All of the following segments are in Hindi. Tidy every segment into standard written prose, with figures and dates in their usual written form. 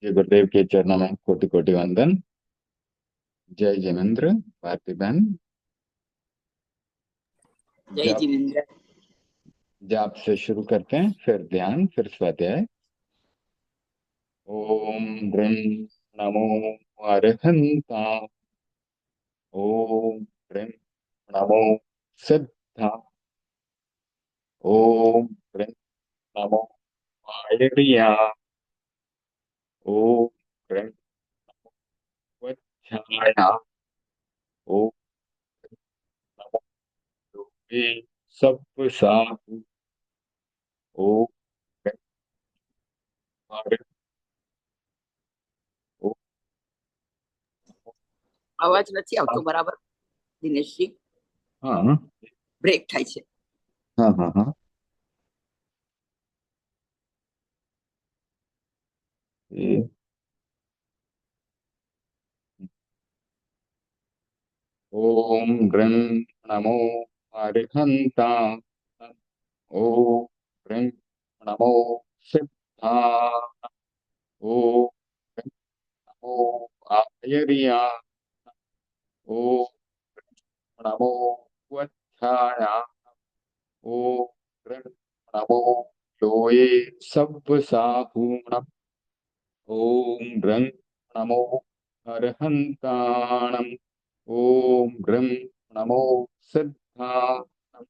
ये गुरुदेव के चरणों में कोटि कोटि वंदन। जय जिनेन्द्र। भारती बहन। जय जाप जिनेन्द्र। जाप से शुरू करते हैं, फिर ध्यान, फिर स्वाध्याय। ओम ह्रीं नमो अरहंता। ओम ह्रीं नमो सिद्धा। ओम ह्रीं नमो आयर्या। ओम ह्रीं वज्राया। ओम नमो योगे सब साहु। ओम ह्रीं आर्य। ओम અવાજ નથી આવતો બરાબર દિનેશજી. हाँ બ્રેક થાય છે. हाँ हाँ हाँ। ये ओम ह्रीं नमो अरिहंता। ओम ह्रीं नमो सिद्धा। ओम ह्रीं नमो आयर्या। ओम नमो वत्साया। ओम ह्रीं नमो लोये सब साहूणम्। ओम ह्रीं नमो अरहन्ताणम्। ओम ह्रीं नमो सिद्धाणम्।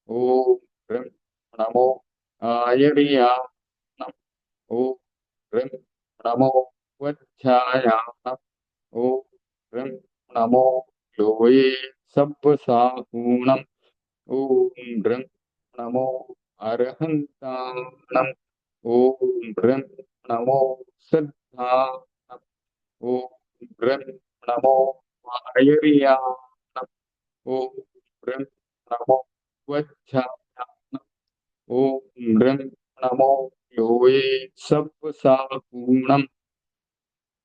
ओम ह्रीं नमो आयर्याणम्। ओम ह्रीं नमो वज्रायाणम्। ओम ह्रीं नमो लोये सब्बसाहूणम्। ओम ह्रीं नमो अरहन्ताणम्। ओम ह्रीं नमो सिद्धाणम्। ओम ह्रीं नमो आयर्याणम्। ओम ह्रीं नमो वज्रायाणम्। ओम ह्रीं नमो लोये सब्बसाहूणम्।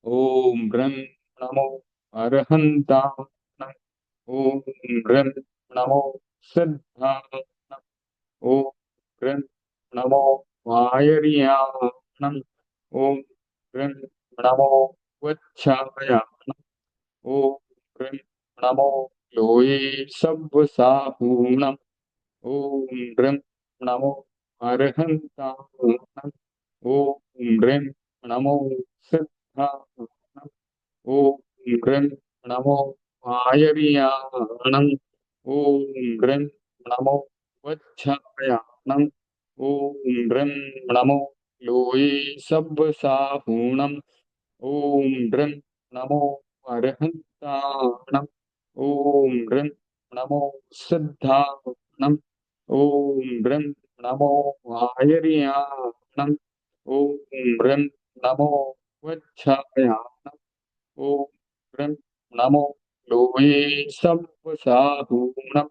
ओम ह्रीं नमो अरहन्ताणम्। ओम ह्रीं नमो सिद्धाणम्। ओम ह्रीं नमो आयर्याणम्। ओम ह्रीं नमो वत्सायाणम्। ओम ह्रीं नमो लोये सब्बसाहूणम्। ओम ह्रीं नमो अरहन्ताणम्। ओम ह्रीं नमो सिद्धाणम्। ओम ह्रीं नमो आयर्याणम्। ओम ह्रीं नमो वत्सायाणम्। ओम ह्रीं नमो लोये सब्बसाहूणम्। ओम ह्रीं नमो अरहन्ताणम्। ओम ह्रीं नमो सिद्धाणम्। ओम ह्रीं नमो आयर्याणम्। ओम ह्रीं नमो वत्सायाणम्। ओम ह्रीं नमो लोये सब्बसाहूणम्।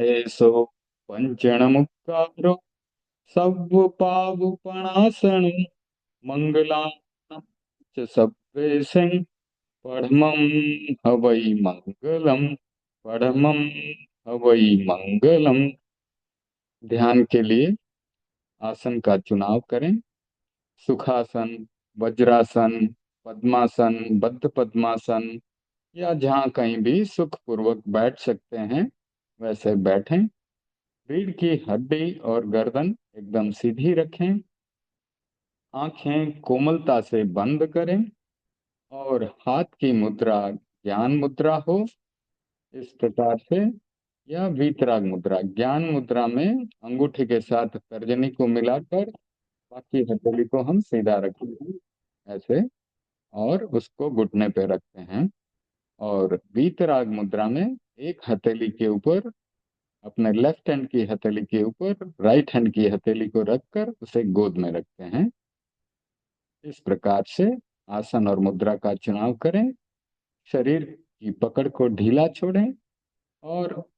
ऐसो पंचणमुक्तारो सब्बपावपणासनो मंगलानां च सब्बेशं परमं हवै मंगलम। परमं हवै मंगलम। ध्यान के लिए आसन का चुनाव करें। सुखासन, वज्रासन, पद्मासन, बद्ध पद्मासन, या जहाँ कहीं भी सुखपूर्वक बैठ सकते हैं वैसे बैठें। रीढ़ की हड्डी और गर्दन एकदम सीधी रखें। आंखें कोमलता से बंद करें और हाथ की मुद्रा ज्ञान मुद्रा हो, इस प्रकार से। या वीतराग मुद्रा। ज्ञान मुद्रा में अंगूठे के साथ तर्जनी को मिलाकर बाकी हथेली को हम सीधा रखेंगे ऐसे, और उसको घुटने पे रखते हैं। और वीतराग मुद्रा में एक हथेली के ऊपर, अपने लेफ्ट हैंड की हथेली के ऊपर राइट हैंड की हथेली को रखकर उसे गोद में रखते हैं। इस प्रकार से आसन और मुद्रा का चुनाव करें। शरीर की पकड़ को ढीला छोड़ें और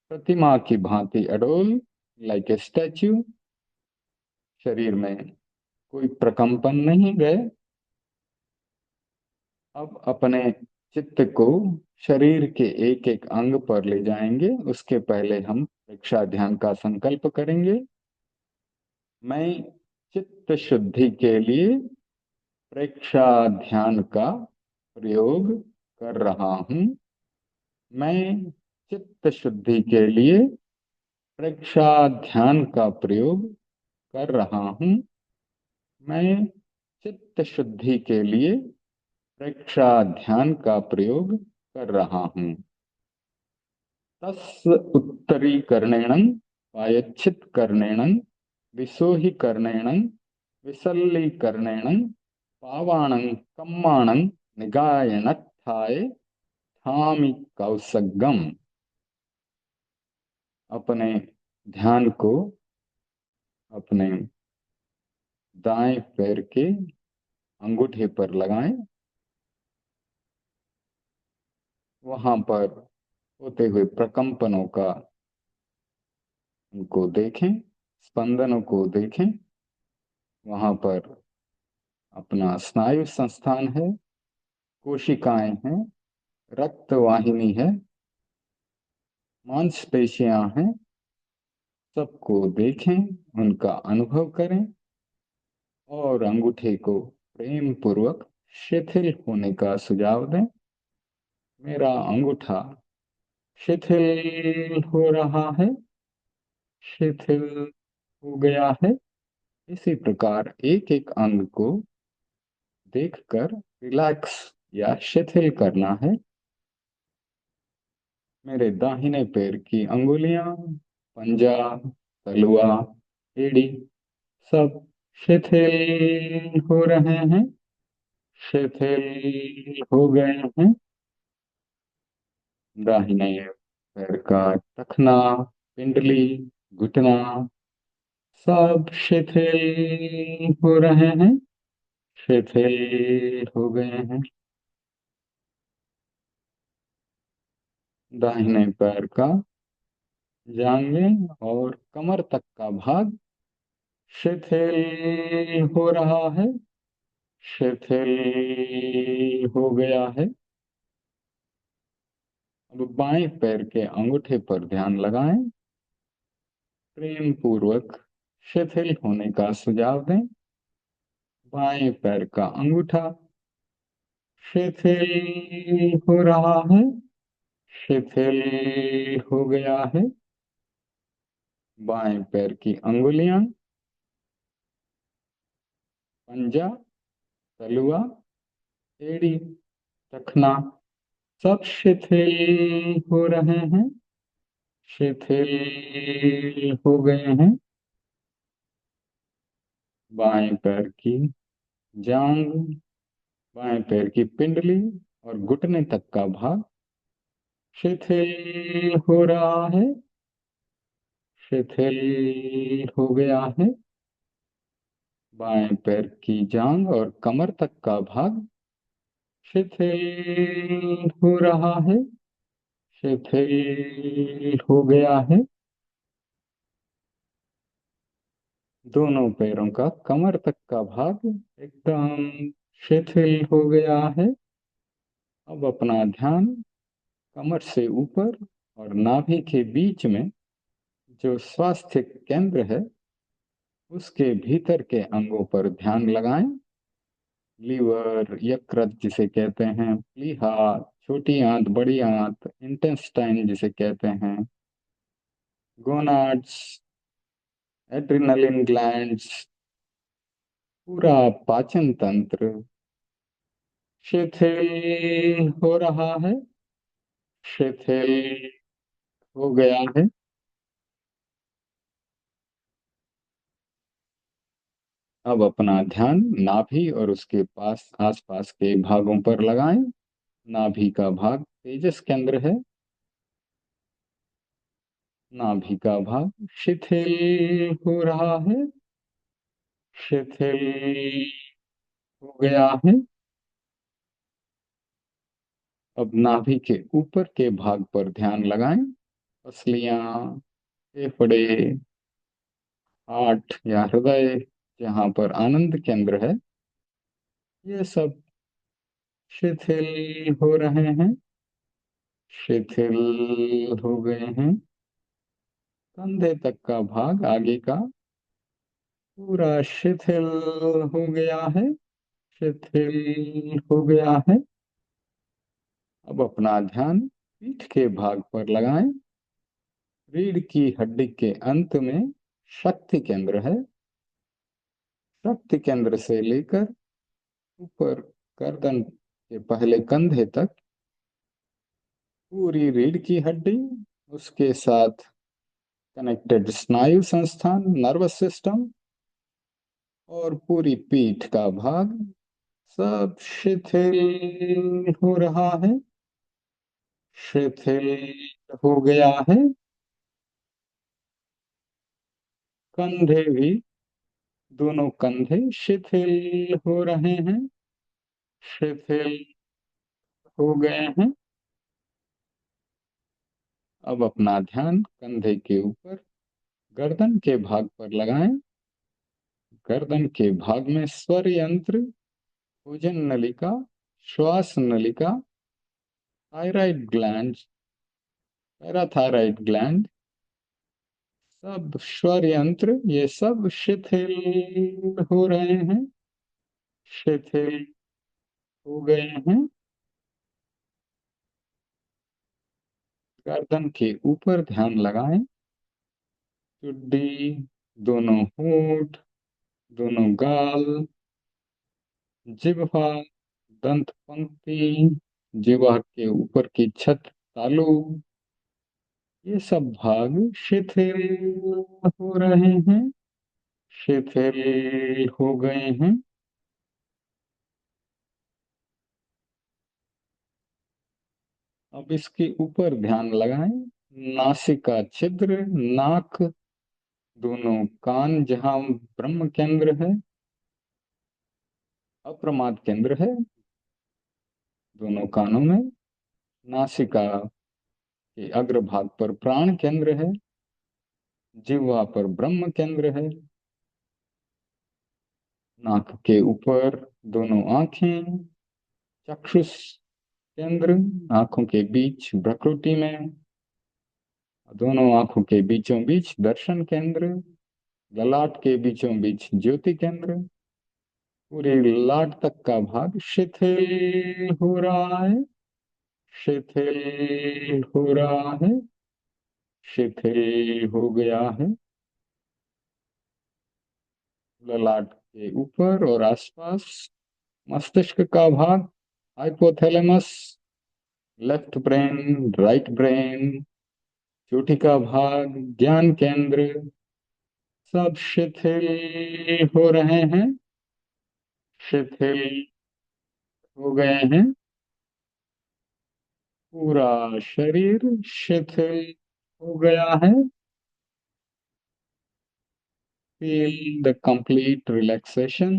प्रतिमा की भांति अडोल, लाइक ए स्टैच्यू। शरीर में कोई प्रकंपन नहीं गए। अब अपने चित्त को शरीर के एक एक अंग पर ले जाएंगे। उसके पहले हम प्रेक्षा ध्यान का संकल्प करेंगे। मैं चित्त शुद्धि के लिए प्रेक्षा ध्यान का प्रयोग कर रहा हूँ। मैं चित्त शुद्धि के लिए प्रेक्षा ध्यान का प्रयोग कर रहा हूँ। मैं चित्त शुद्धि के लिए प्रेक्षा ध्यान का प्रयोग कर रहा हूँ। तस् उत्तरीकरणेन पायच्छित्करणेन विसोहीकरणेन विसल्लीकरणेन पावाणं कम्माणं निगायनत्थाय थामि कौसगम। अपने ध्यान को अपने दाएं पैर के अंगूठे पर लगाएं। वहां पर होते हुए प्रकंपनों का उनको देखें, स्पंदनों को देखें। वहां पर अपना स्नायु संस्थान है, कोशिकाएं हैं, रक्त वाहिनी है, मांसपेशियां हैं। सबको देखें, उनका अनुभव करें और अंगूठे को प्रेम पूर्वक शिथिल होने का सुझाव दें। मेरा अंगूठा शिथिल हो रहा है, शिथिल हो गया है। इसी प्रकार एक एक अंग को देखकर रिलैक्स या शिथिल करना है। मेरे दाहिने पैर की अंगुलियां, पंजा, तलुआ, एड़ी सब शिथिल हो रहे हैं, शिथिल हो गए हैं। दाहिने पैर का टखना, पिंडली, घुटना सब शिथिल हो रहे हैं, शिथिल हो गए हैं। दाहिने पैर का जांघें और कमर तक का भाग शिथिल हो रहा है, शिथिल हो गया है। अब बाएं पैर के अंगूठे पर ध्यान लगाएं। प्रेम पूर्वक शिथिल होने का सुझाव दें। बाएं पैर का अंगूठा शिथिल हो रहा है, शिथिल हो गया है। बाएं पैर की अंगुलियां, पंजा, तलुआ, एड़ी, टखना सब शिथिल हो रहे हैं, शिथिल हो गए हैं। बाएं पैर की जांघ, बाएं पैर की पिंडली और घुटने तक का भाग शिथिल हो रहा है, शिथिल हो गया है। बाएं पैर की जांघ और कमर तक का भाग शिथिल हो रहा है, शिथिल हो गया है। दोनों पैरों का कमर तक का भाग एकदम शिथिल हो गया है। अब अपना ध्यान कमर से ऊपर और नाभि के बीच में जो स्वास्थ्य केंद्र है उसके भीतर के अंगों पर ध्यान लगाएं। लीवर, यकृत जिसे कहते हैं, प्लीहा, छोटी आंत, बड़ी आंत, इंटेस्टाइन जिसे कहते हैं, गोनाड्स, एड्रिनलिन ग्लैंड्स, पूरा पाचन तंत्र शिथिल हो रहा है, शिथिल हो गया है। अब अपना ध्यान नाभि और उसके पास आसपास के भागों पर लगाएं। नाभि का भाग तेजस केंद्र है। नाभि का भाग शिथिल हो रहा है, शिथिल हो गया है। अब नाभि के ऊपर के भाग पर ध्यान लगाएं। पसलियां, फेफड़े, हार्ट या हृदय जहाँ पर आनंद केंद्र है, ये सब शिथिल हो रहे हैं, शिथिल हो गए हैं। कंधे तक का भाग आगे का पूरा शिथिल हो गया है, शिथिल हो गया है। अब अपना ध्यान पीठ के भाग पर लगाएं। रीढ़ की हड्डी के अंत में शक्ति केंद्र है। शक्ति केंद्र से लेकर ऊपर गर्दन के पहले कंधे तक पूरी रीढ़ की हड्डी, उसके साथ कनेक्टेड स्नायु संस्थान, नर्वस सिस्टम और पूरी पीठ का भाग सब शिथिल हो रहा है। शिथिल हो गया है। कंधे भी, दोनों कंधे शिथिल हो रहे हैं, शिथिल हो गए हैं। अब अपना ध्यान कंधे के ऊपर गर्दन के भाग पर लगाएं। गर्दन के भाग में स्वर यंत्र, भोजन नलिका, श्वास नलिका, थायराइड ग्लैंड, पैराथायराइड ग्लैंड, सब स्वर यंत्र, ये सब शिथिल हो रहे हैं, शिथिल हो गए हैं। गर्दन के ऊपर ध्यान लगाएं। चुड्डी, दोनों होंठ, दोनों गाल, जिह्वा, दंत पंक्ति, जिह्वा के ऊपर की छत, तालू, ये सब भाग शिथिल हो रहे हैं, शिथिल हो गए हैं। अब इसके ऊपर ध्यान लगाएं। नासिका छिद्र, नाक, दोनों कान जहां ब्रह्म केंद्र है, अप्रमाद केंद्र है, दोनों कानों में। नासिका के अग्रभाग पर प्राण केंद्र है, जिह्वा पर ब्रह्म केंद्र है। नाक के ऊपर दोनों आंखें, चक्षुष केंद्र, आंखों के बीच प्रकृति में, दोनों आंखों के बीचों बीच दर्शन केंद्र, ललाट के बीचों बीच ज्योति केंद्र। पूरे लाट तक का भाग शिथिल हो रहा है, शिथिल हो रहा है, शिथिल हो गया है। ललाट के ऊपर और आसपास मस्तिष्क का भाग, hypothalamus, left brain, right brain, चोटी का भाग, ज्ञान केंद्र, सब शिथिल हो रहे हैं, शिथिल हो गए हैं। पूरा शरीर शिथिल हो गया है। Feel the complete relaxation.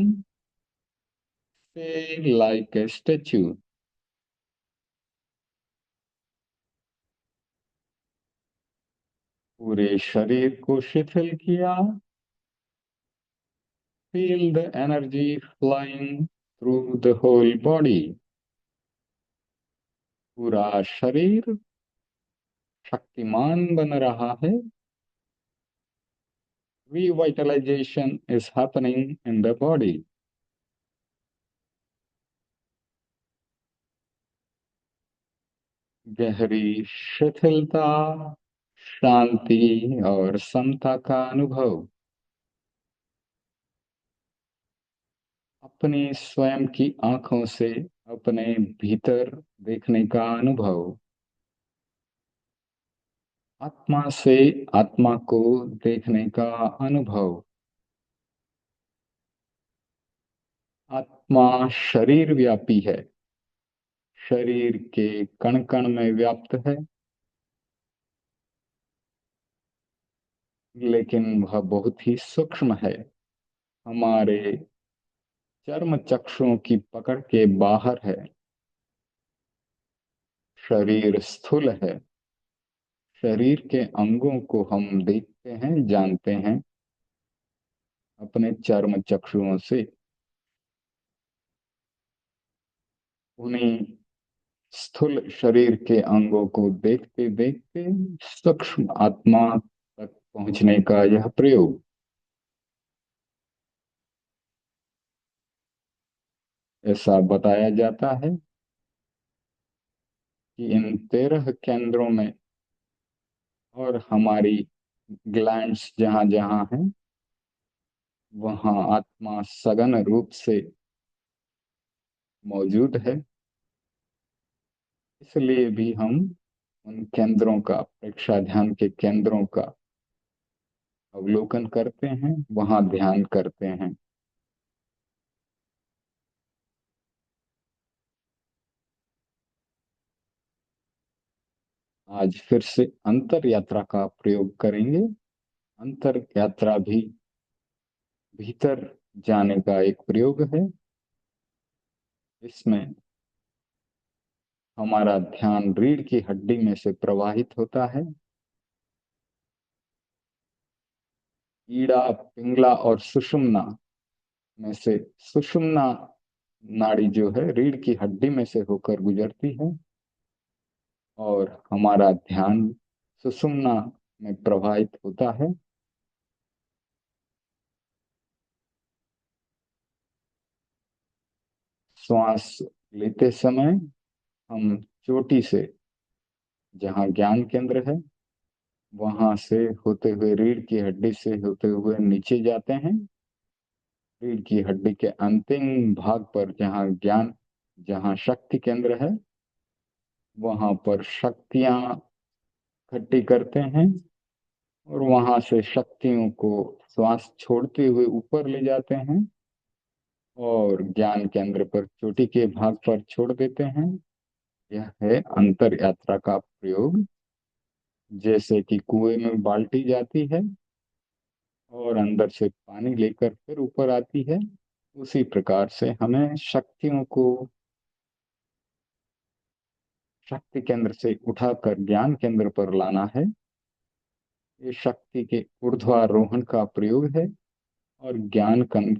Feel like a statue. पूरे शरीर को शिथिल किया। Feel the energy flowing through the whole body. पूरा शरीर शक्तिमान बन रहा है। Revitalization is happening in the body. गहरी शिथिलता, शांति और समता का अनुभव। अपनी स्वयं की आंखों से अपने भीतर देखने का अनुभव। आत्मा से आत्मा को देखने का अनुभव। आत्मा शरीर व्यापी है, शरीर के कण कण में व्याप्त है, लेकिन वह बहुत ही सूक्ष्म है, हमारे चर्म चक्षुओं की पकड़ के बाहर है। शरीर स्थूल है। शरीर के अंगों को हम देखते हैं, जानते हैं अपने चर्म चक्षुओं से। उन्हीं स्थूल शरीर के अंगों को देखते देखते सूक्ष्म आत्मा तक पहुंचने का यह प्रयोग। ऐसा बताया जाता है कि इन 13 केंद्रों में और हमारी ग्लैंड्स जहां जहां हैं वहां आत्मा सघन रूप से मौजूद है। इसलिए भी हम उन केंद्रों का, प्रेक्षा ध्यान के केंद्रों का अवलोकन करते हैं, वहां ध्यान करते हैं। आज फिर से अंतर यात्रा का प्रयोग करेंगे। अंतर यात्रा भी भीतर जाने का एक प्रयोग है। इसमें हमारा ध्यान रीढ़ की हड्डी में से प्रवाहित होता है। ईड़ा, पिंगला और सुषुम्ना में से सुषुम्ना नाड़ी जो है रीढ़ की हड्डी में से होकर गुजरती है और हमारा ध्यान सुषुम्ना में प्रवाहित होता है। श्वास लेते समय हम चोटी से, जहाँ ज्ञान केंद्र है, वहां से होते हुए रीढ़ की हड्डी से होते हुए नीचे जाते हैं। रीढ़ की हड्डी के अंतिम भाग पर जहाँ शक्ति केंद्र है, वहां पर शक्तियां इकट्ठी करते हैं और वहां से शक्तियों को श्वास छोड़ते हुए ऊपर ले जाते हैं और ज्ञान केंद्र पर चोटी के भाग पर छोड़ देते हैं। यह है अंतर यात्रा का प्रयोग। जैसे कि कुएं में बाल्टी जाती है और अंदर से पानी लेकर फिर ऊपर आती है, उसी प्रकार से हमें शक्तियों को शक्ति केंद्र से उठाकर ज्ञान केंद्र पर लाना है। ये शक्ति के ऊर्ध्वारोहण का प्रयोग है और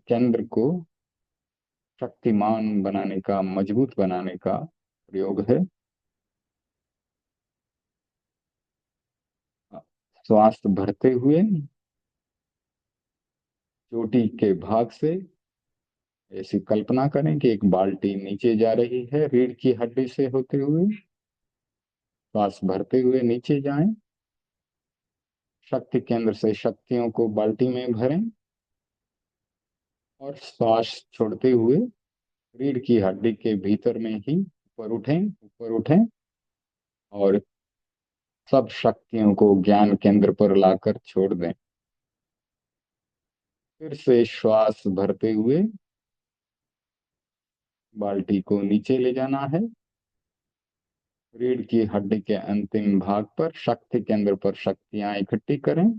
केंद्र को शक्तिमान बनाने का, मजबूत बनाने का प्रयोग है। श्वास भरते हुए चोटी के भाग से ऐसी कल्पना करें कि एक बाल्टी नीचे जा रही है रीढ़ की हड्डी से होते हुए। श्वास भरते हुए नीचे जाएं, शक्ति केंद्र से शक्तियों को बाल्टी में भरें और श्वास छोड़ते हुए रीढ़ की हड्डी के भीतर में ही ऊपर उठें और सब शक्तियों को ज्ञान केंद्र पर लाकर छोड़ दें। फिर से श्वास भरते हुए बाल्टी को नीचे ले जाना है। रीढ़ की हड्डी के अंतिम भाग पर शक्ति केंद्र पर शक्तियां इकट्ठी करें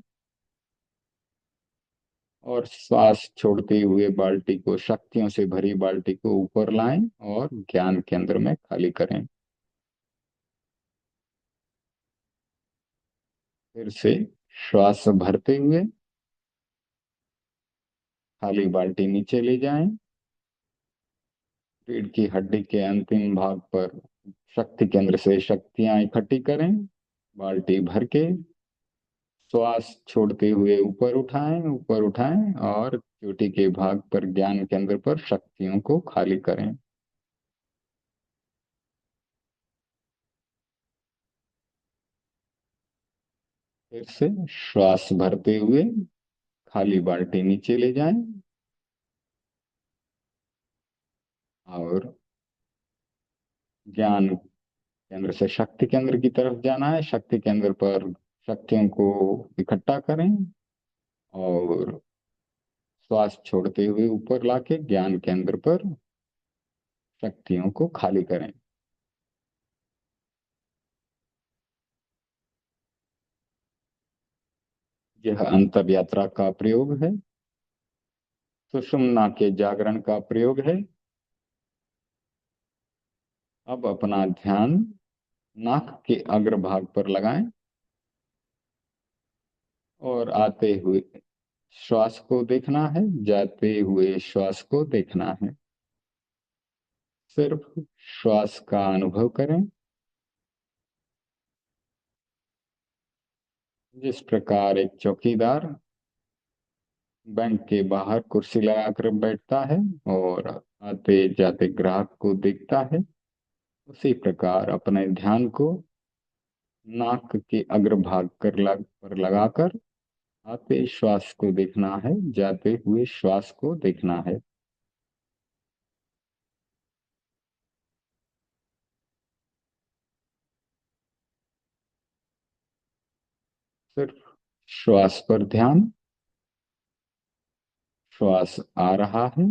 और श्वास छोड़ते हुए बाल्टी को, शक्तियों से भरी बाल्टी को ऊपर लाएं और ज्ञान केंद्र में खाली करें। फिर से श्वास भरते हुए खाली बाल्टी नीचे ले जाएं। रीढ़ की हड्डी के अंतिम भाग पर शक्ति केंद्र से शक्तियां इकट्ठी करें, बाल्टी भर के श्वास छोड़ते हुए ऊपर उठाएं और चोटी के भाग पर, ज्ञान केंद्र पर शक्तियों को खाली करें। फिर से श्वास भरते हुए खाली बाल्टी नीचे ले जाएं और ज्ञान केंद्र से शक्ति केंद्र की तरफ जाना है। शक्ति केंद्र पर शक्तियों को इकट्ठा करें और श्वास छोड़ते हुए ऊपर लाके ज्ञान केंद्र पर शक्तियों को खाली करें। यह अंतर यात्रा का प्रयोग है। सुषुम्ना के जागरण का प्रयोग है। अब अपना ध्यान नाक के अग्रभाग पर लगाएं और आते हुए श्वास को देखना है, जाते हुए श्वास को देखना है। सिर्फ श्वास का अनुभव करें। जिस प्रकार एक चौकीदार बैंक के बाहर कुर्सी लगाकर बैठता है और आते जाते ग्राहक को देखता है, उसी प्रकार अपने ध्यान को नाक के अग्रभाग पर लगाकर आते श्वास को देखना है, जाते हुए श्वास को देखना है। सिर्फ श्वास पर ध्यान। श्वास आ रहा है,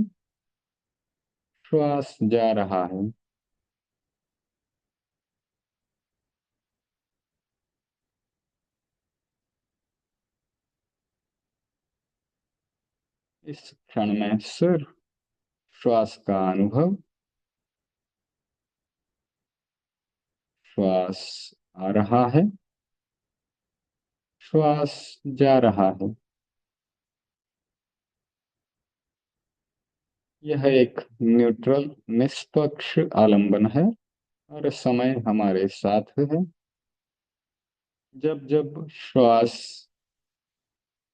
श्वास जा रहा है। इस क्षण में सिर्फ श्वास का अनुभव। श्वास आ रहा है, श्वास जा रहा है। यह एक न्यूट्रल निष्पक्ष आलंबन है और समय हमारे साथ है। जब जब श्वास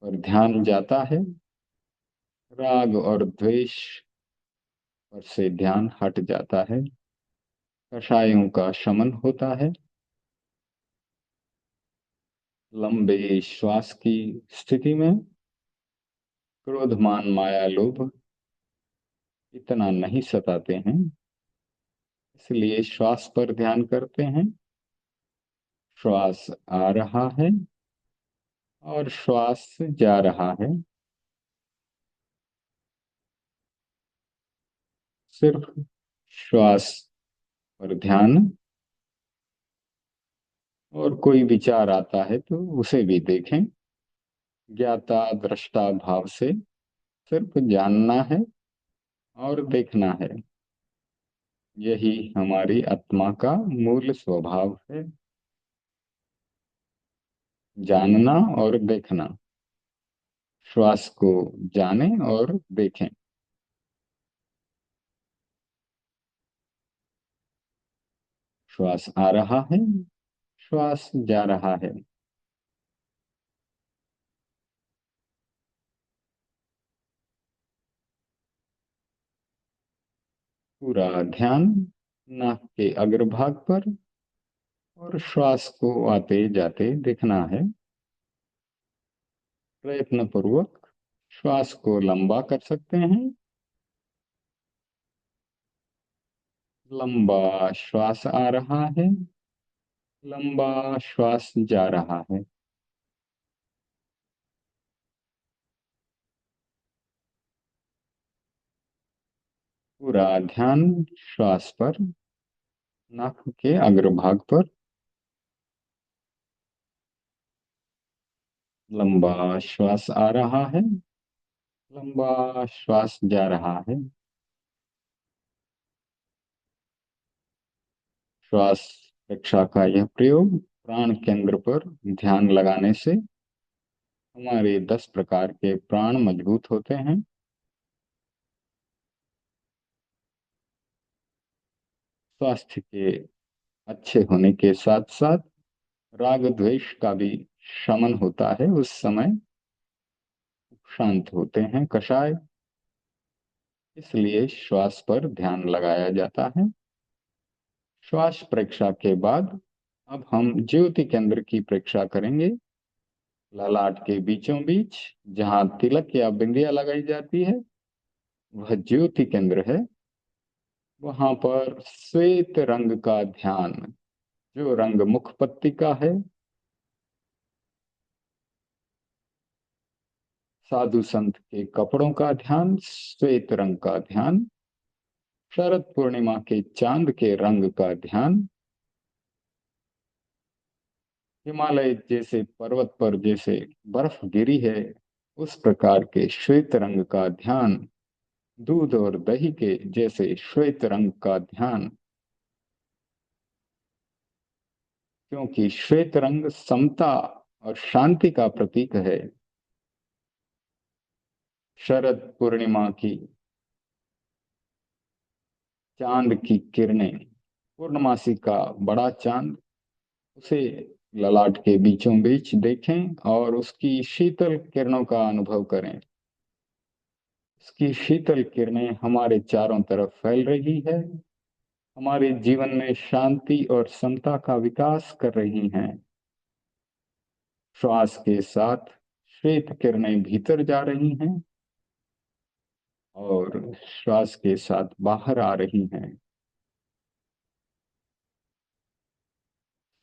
पर ध्यान जाता है, राग और द्वेष पर से ध्यान हट जाता है, कषायों का शमन होता है। लंबे श्वास की स्थिति में क्रोध मान माया लोभ इतना नहीं सताते हैं, इसलिए श्वास पर ध्यान करते हैं। श्वास आ रहा है और श्वास जा रहा है। सिर्फ श्वास पर ध्यान। और कोई विचार आता है तो उसे भी देखें, ज्ञाता दृष्टा भाव से सिर्फ जानना है और देखना है। यही हमारी आत्मा का मूल स्वभाव है, जानना और देखना। श्वास को जानें और देखें। श्वास आ रहा है, श्वास जा रहा है। पूरा ध्यान नाक के अग्रभाग पर और श्वास को आते जाते देखना है। प्रयत्न पूर्वक श्वास को लंबा कर सकते हैं। लंबा श्वास आ रहा है, लंबा श्वास जा रहा है। पूरा ध्यान श्वास पर, नाक के अग्रभाग पर। लंबा श्वास आ रहा है, लंबा श्वास जा रहा है। श्वास रक्षा का यह प्रयोग प्राण केंद्र पर ध्यान लगाने से हमारे 10 प्रकार के प्राण मजबूत होते हैं। स्वास्थ्य के अच्छे होने के साथ साथ राग द्वेष का भी शमन होता है। उस समय शांत होते हैं कषाय, इसलिए श्वास पर ध्यान लगाया जाता है। श्वास परीक्षा के बाद अब हम ज्योति केंद्र की परीक्षा करेंगे। ललाट के बीचों बीच जहां तिलक या बिंदिया लगाई जाती है, वह ज्योति केंद्र है। वहां पर श्वेत रंग का ध्यान, जो रंग मुख पत्ती का है, साधु संत के कपड़ों का ध्यान, श्वेत रंग का ध्यान, शरद पूर्णिमा के चांद के रंग का ध्यान, हिमालय जैसे पर्वत पर जैसे बर्फ गिरी है उस प्रकार के श्वेत रंग का ध्यान, दूध और दही के जैसे श्वेत रंग का ध्यान। क्योंकि श्वेत रंग समता और शांति का प्रतीक है। शरद पूर्णिमा की चांद की किरणें, पूर्णमासी का बड़ा चांद, उसे ललाट के बीचों बीच देखें और उसकी शीतल किरणों का अनुभव करें। इसकी शीतल किरणें हमारे चारों तरफ फैल रही है, हमारे जीवन में शांति और समता का विकास कर रही हैं। श्वास के साथ श्वेत किरणें भीतर जा रही हैं और श्वास के साथ बाहर आ रही हैं।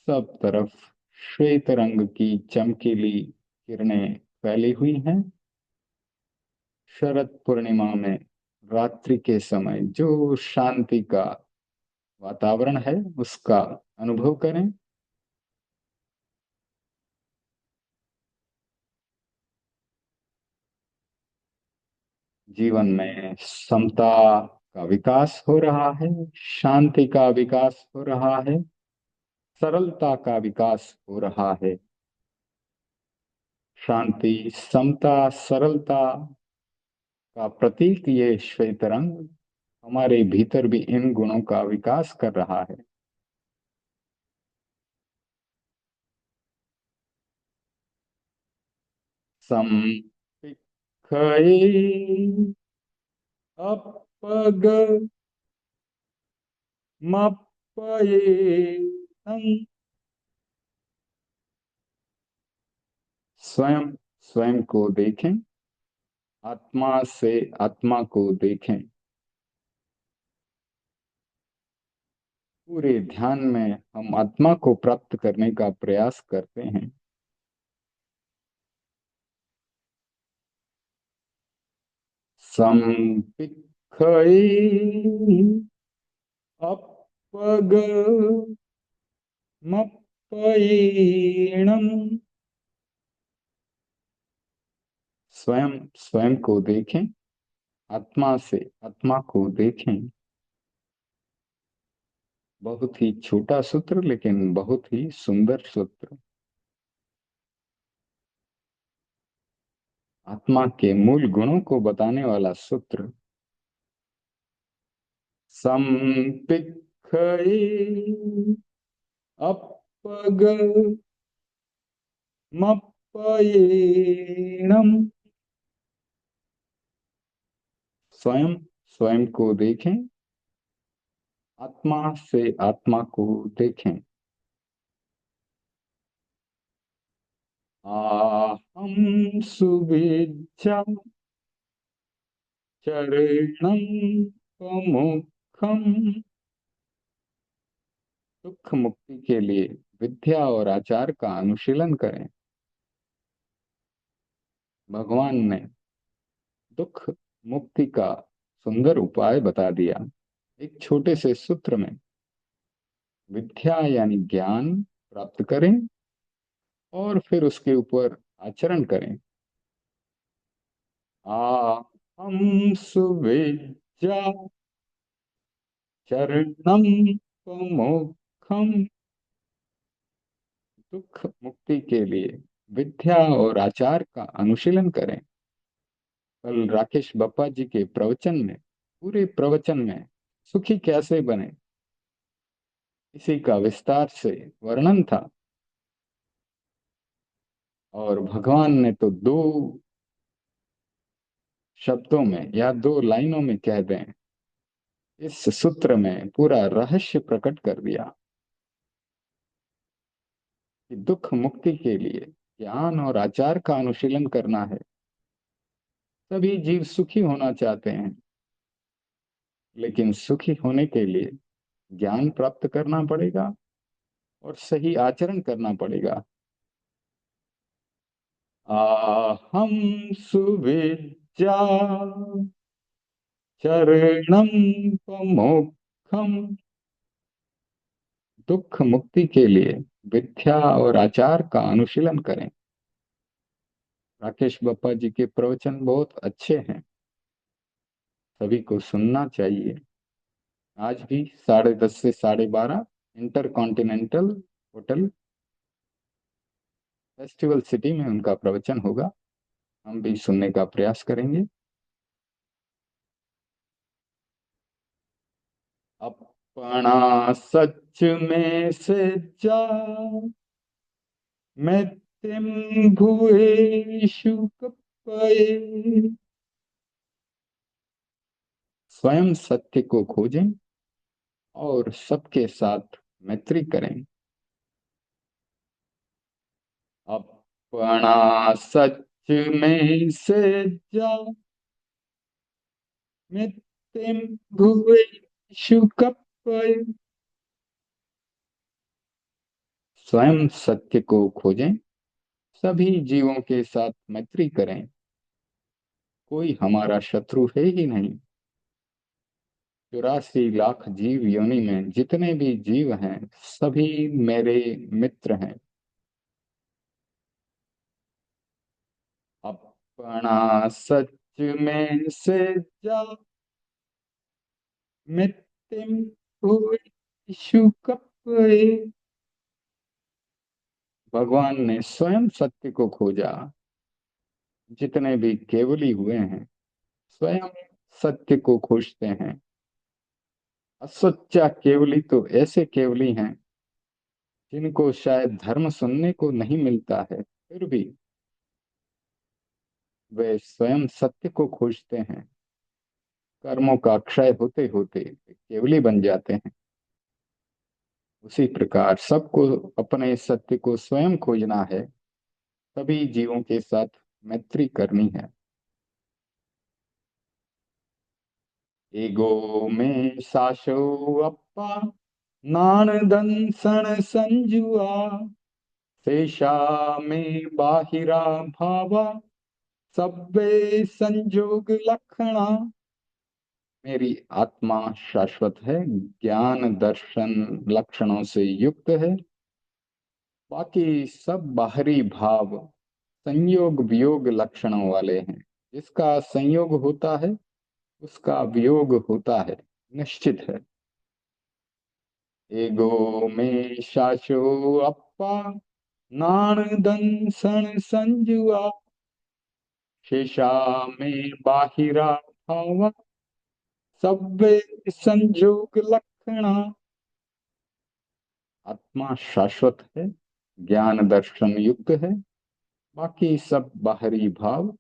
सब तरफ श्वेत रंग की चमकीली किरणें फैली हुई हैं। शरद पूर्णिमा में रात्रि के समय जो शांति का वातावरण है उसका अनुभव करें। जीवन में समता का विकास हो रहा है, शांति का विकास हो रहा है, सरलता का विकास हो रहा है। शांति, समता, सरलता का प्रतीक ये श्वेत रंग हमारे भीतर भी इन गुणों का विकास कर रहा है। संपिखये अपग मप्पये स्वयं स्वयं को देखें, आत्मा से आत्मा को देखें। पूरे ध्यान में हम आत्मा को प्राप्त करने का प्रयास करते हैं। संपिखये अपग मप्पयेणम् स्वयं स्वयं को देखें, आत्मा से आत्मा को देखें। बहुत ही छोटा सूत्र लेकिन बहुत ही सुंदर सूत्र। आत्मा के मूल गुणों को बताने वाला सूत्र। संपिखये अपग मप्पयेणम् स्वयं स्वयं को देखें, आत्मा से आत्मा को देखें। आहम सुविज्जा चरणं प्रमुखम। दुख मुक्ति के लिए विद्या और आचार का अनुशीलन करें। भगवान ने दुख मुक्ति का सुंदर उपाय बता दिया एक छोटे से सूत्र में। विद्या यानी ज्ञान प्राप्त करें और फिर उसके ऊपर आचरण करें। हम सुविद्या चरणम प्रमुखम। दुख मुक्ति के लिए विद्या और आचार का अनुशीलन करें। कल राकेश बप्पा जी के प्रवचन में, पूरे प्रवचन में सुखी कैसे बने इसी का विस्तार से वर्णन था। और भगवान ने तो दो शब्दों में या दो लाइनों में कह दें, इस सूत्र में पूरा रहस्य प्रकट कर दिया कि दुख मुक्ति के लिए ज्ञान और आचार का अनुशीलन करना है। सभी जीव सुखी होना चाहते हैं, लेकिन सुखी होने के लिए ज्ञान प्राप्त करना पड़ेगा और सही आचरण करना पड़ेगा। हम सुविद्या चरणम प्रमुखम। दुख मुक्ति के लिए विद्या और आचार का अनुशीलन करें। राकेश बप्पा जी के प्रवचन बहुत अच्छे हैं, सभी को सुनना चाहिए। आज भी 10:30 से 12:30 inter continental hotel festival city में उनका प्रवचन होगा। हम भी सुनने का प्रयास करेंगे। अपना सच में से जा मैं तिम भुए शुक पये। स्वयं सत्य को खोजें और सबके साथ मैत्री करें। अपना सच में से जा मित्यं भुवेषु कप्पय। स्वयं सत्य को खोजें, सभी जीवों के साथ मैत्री करें। कोई हमारा शत्रु है ही नहीं। 84 लाख जीव योनि में जितने भी जीव हैं सभी मेरे मित्र हैं। अपना सच में से जा मित्यं भुवेषु कप्पय। भगवान ने स्वयं सत्य को खोजा। जितने भी केवली हुए हैं स्वयं सत्य को खोजते हैं। असच्चा केवली तो ऐसे केवली हैं जिनको शायद धर्म सुनने को नहीं मिलता है, फिर भी वे स्वयं सत्य को खोजते हैं। कर्मों का क्षय होते होते वे केवली बन जाते हैं। उसी प्रकार सबको अपने सत्य को स्वयं खोजना है, सभी जीवों के साथ मैत्री करनी है। एगो में साशो अप्पा नानदंसन संजुआ। शेषा में बाहिरा भावा सब्बे संजोग लक्षणा। मेरी आत्मा शाश्वत है, ज्ञान दर्शन लक्षणों से युक्त है। बाकी सब बाहरी भाव संयोग वियोग लक्षणों वाले हैं। जिसका संयोग होता है उसका वियोग होता है, निश्चित है। एगो में शाशो अप्पा नानदंसन संजुआ। शेषा में बाहिरा भावा सब्बे संजोग लक्षणा। आत्मा शाश्वत है, ज्ञान दर्शन युक्त है। बाकी सब बाहरी भाव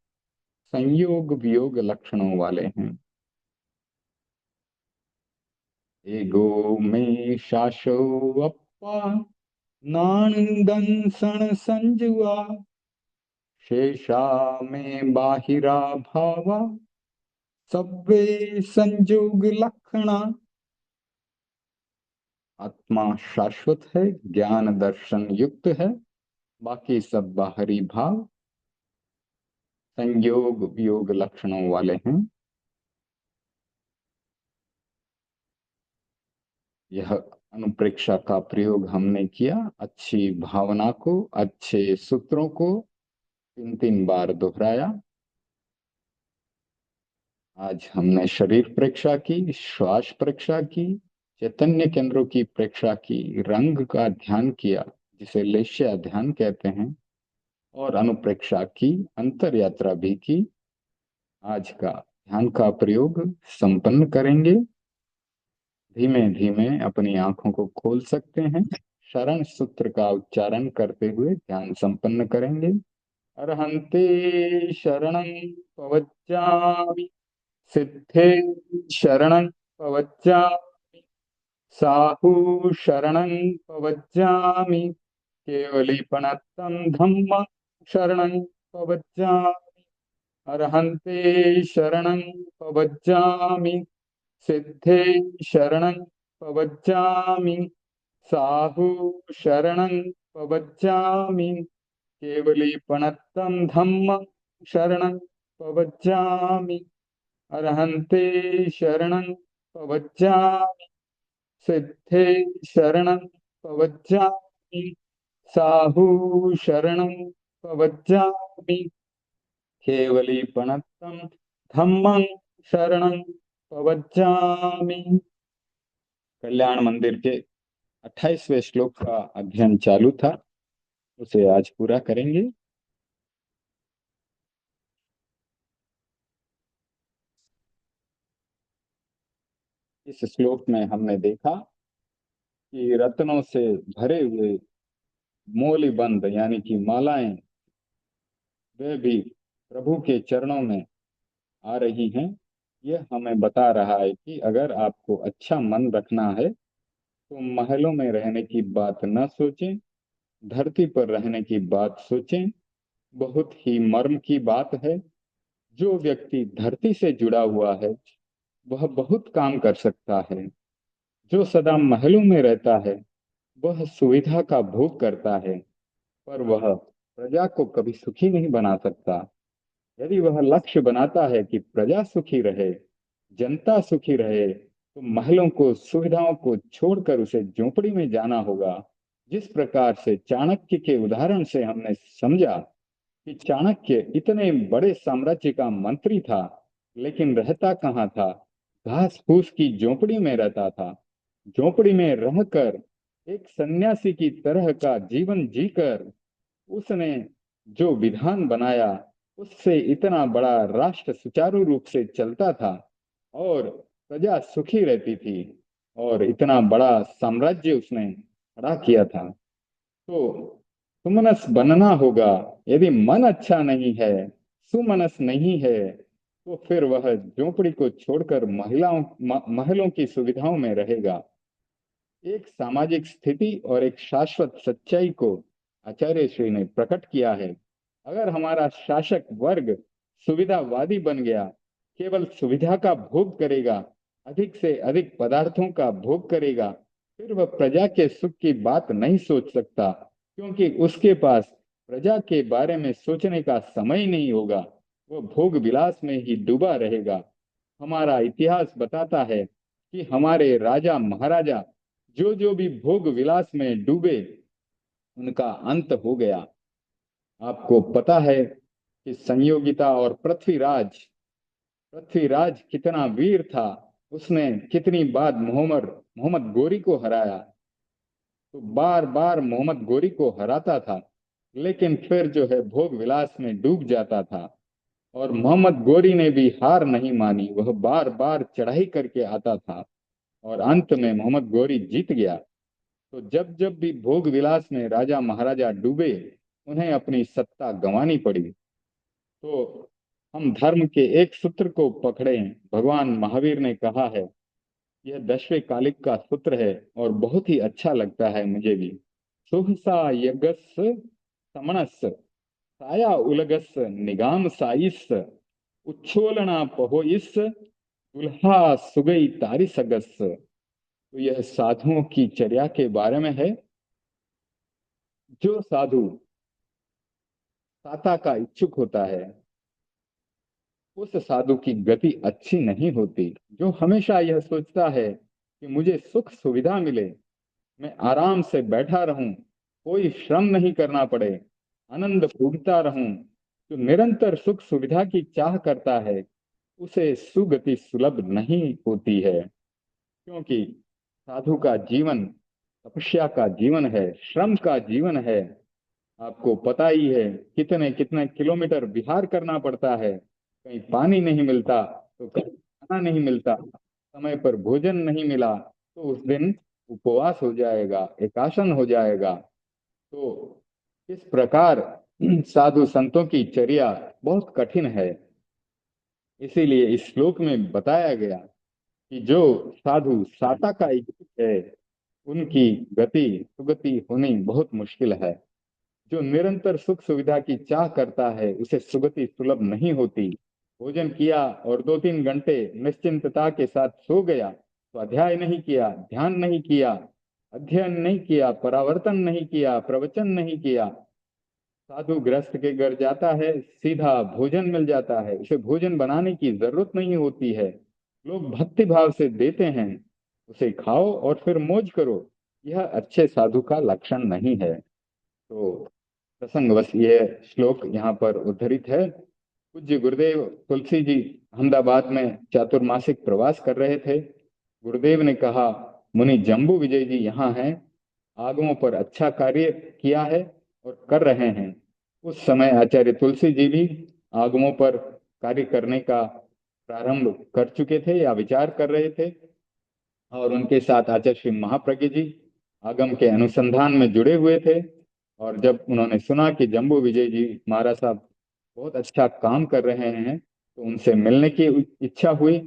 संयोग वियोग लक्षणों वाले हैं। एगो में शाशो अप्पा नानदंसन संजुआ। शेषा में बाहिरा भावा सब्बे संजोग लक्षणा। आत्मा शाश्वत है, ज्ञान दर्शन युक्त है। बाकी सब बाहरी भाव संयोग वियोग लक्षणों वाले हैं। यह अनुप्रेक्षा का प्रयोग हमने किया। अच्छी भावना को, अच्छे सूत्रों को 3 3 बार दोहराया। आज हमने शरीर प्रेक्षा की, श्वास प्रेक्षा की, चैतन्य केंद्रों की प्रेक्षा की, रंग का ध्यान किया जिसे लेश्या ध्यान कहते हैं, और अनुप्रेक्षा की, अंतर यात्रा भी की। आज का ध्यान का प्रयोग संपन्न करेंगे। धीमे धीमे अपनी आंखों को खोल सकते हैं। शरण सूत्र का उच्चारण करते हुए ध्यान संपन्न करेंगे। अरहंते शरणं पवज्जामि, सिद्धे शरणं पवज्जामि, साहु शरणं पवज्जामि, केवलीपनत्तं धम्मं शरणं पवज्जामि। अरहंते शरणं पवज्जामि, सिद्धे शरणं पवज्जामि, साहु शरणं पवज्जामि, केवलीपनत्तं धम्मं शरणं पवज्जामि। अरहंते शरणं पवज्जामि, सिद्धे शरणं पवज्जामि, साहु शरणं पवज्जामि, केवलीपनत्तं धम्मं शरणं पवज्जामि। कल्याण मंदिर के 28वें श्लोक का अध्ययन चालू था, उसे आज पूरा करेंगे। इस श्लोक में हमने देखा कि रत्नों से भरे हुए मोली बंद यानी कि मालाएं वे भी प्रभु के चरणों में आ रही हैं। यह हमें बता रहा है कि अगर आपको अच्छा मन रखना है तो महलों में रहने की बात न सोचें, धरती पर रहने की बात सोचें। बहुत ही मर्म की बात है। जो व्यक्ति धरती से जुड़ा हुआ है वह बहुत काम कर सकता है। जो सदा महलों में रहता है वह सुविधा का भोग करता है, पर वह प्रजा को कभी सुखी नहीं बना सकता। यदि वह लक्ष्य बनाता है कि प्रजा सुखी रहे, जनता सुखी रहे, तो महलों को, सुविधाओं को छोड़कर उसे झोपड़ी में जाना होगा। जिस प्रकार से चाणक्य के उदाहरण से हमने समझा कि चाणक्य इतने बड़े साम्राज्य का मंत्री था, लेकिन रहता कहाँ था? घास फूस की झोपड़ी में रहता था। झोपड़ी में रहकर एक सन्यासी की तरह का जीवन जीकर उसने जो विधान बनाया, उससे इतना बड़ा राष्ट्र सुचारू रूप से चलता था और प्रजा सुखी रहती थी, और इतना बड़ा साम्राज्य उसने खड़ा किया था। तो सुमनस बनना होगा। यदि मन अच्छा नहीं है, सुमनस नहीं है, तो फिर वह झोपड़ी को छोड़कर महलों की सुविधाओं में रहेगा। एक सामाजिक स्थिति और एक शाश्वत सच्चाई को आचार्य श्री ने प्रकट किया है। अगर हमारा शासक वर्ग सुविधावादी बन गया, केवल सुविधा का भोग करेगा, अधिक से अधिक पदार्थों का भोग करेगा, फिर वह प्रजा के सुख की बात नहीं सोच सकता, क्योंकि उसके पास प्रजा के बारे में सोचने का समय ही नहीं होगा। वह भोग विलास में ही डूबा रहेगा। हमारा इतिहास बताता है कि हमारे राजा महाराजा जो जो भी भोग विलास में डूबे, उनका अंत हो गया। आपको पता है कि संयोगिता और पृथ्वीराज, पृथ्वीराज कितना वीर था। उसने कितनी बार मोहम्मद मोहम्मद गोरी को हराया। तो बार बार मोहम्मद गोरी को हराता था, लेकिन फिर जो है भोग विलास में डूब जाता था। और मोहम्मद गोरी ने भी हार नहीं मानी, वह बार बार चढ़ाई करके आता था, और अंत में मोहम्मद गोरी जीत गया। तो जब जब भी भोग विलास में राजा महाराजा डूबे, उन्हें अपनी सत्ता गंवानी पड़ी। तो हम धर्म के एक सूत्र को पकड़ें। भगवान महावीर ने कहा है, यह 10वें कालिक का सूत्र है और बहुत ही अच्छा लगता है मुझे भी। सुहसा यगस समणस साया उलगस निगाम साइस उच्छोलना पहोइस दुल्हा सुगई तारी सगस। तो यह साधुओं की चर्या के बारे में है। जो साधु साता का इच्छुक होता है, उस साधु की गति अच्छी नहीं होती। जो हमेशा यह सोचता है कि मुझे सुख सुविधा मिले, मैं आराम से बैठा रहूं, कोई श्रम नहीं करना पड़े, आनंद भोगता रहूं, जो निरंतर सुख सुविधा की चाह करता है, उसे सुगति सुलभ नहीं होती है। क्योंकि साधु का जीवन तपस्या का जीवन है, श्रम का जीवन है। आपको पता ही है कितने कितने किलोमीटर विहार करना पड़ता है। कहीं पानी नहीं मिलता तो कहीं खाना नहीं मिलता, समय पर भोजन नहीं मिला तो उस दिन उपवास हो जाएगा, एकासन हो जाएगा। तो इस प्रकार साधु संतों की चर्या बहुत कठिन है। इसीलिए इस श्लोक में बताया गया कि जो साधु साता का इच्छुक है, उनकी गति सुगति होनी बहुत मुश्किल है। जो निरंतर सुख सुविधा की चाह करता है, उसे सुगति सुलभ नहीं होती। भोजन किया और 2-3 घंटे निश्चिंतता के साथ सो गया, स्वाध्याय नहीं किया, ध्यान नहीं किया, अध्ययन नहीं किया, परावर्तन नहीं किया, प्रवचन नहीं किया, साधु गृहस्थ के घर जाता है, सीधा भोजन मिल जाता है, उसे भोजन बनाने की जरूरत नहीं होती है। लोग भक्ति भाव से देते हैं, उसे खाओ और फिर मौज करो। यह अच्छे साधु का लक्षण नहीं है। तो प्रसंगवश ये श्लोक यहाँ पर उद्धृत है। पूज्य गुरुदेव तुलसी जी अहमदाबाद में चातुर्मासिक प्रवास कर रहे थे। गुरुदेव ने कहा, मुनि जम्बू विजय जी यहाँ हैं, आगमों पर अच्छा कार्य किया है और कर रहे हैं। उस समय आचार्य तुलसी जी भी आगमों पर कार्य करने का प्रारंभ कर चुके थे या विचार कर रहे थे, और उनके साथ आचार्य श्री महाप्रज्ञ जी आगम के अनुसंधान में जुड़े हुए थे। और जब उन्होंने सुना कि जम्बू विजय जी महाराज साहब बहुत अच्छा काम कर रहे हैं, तो उनसे मिलने की इच्छा हुई।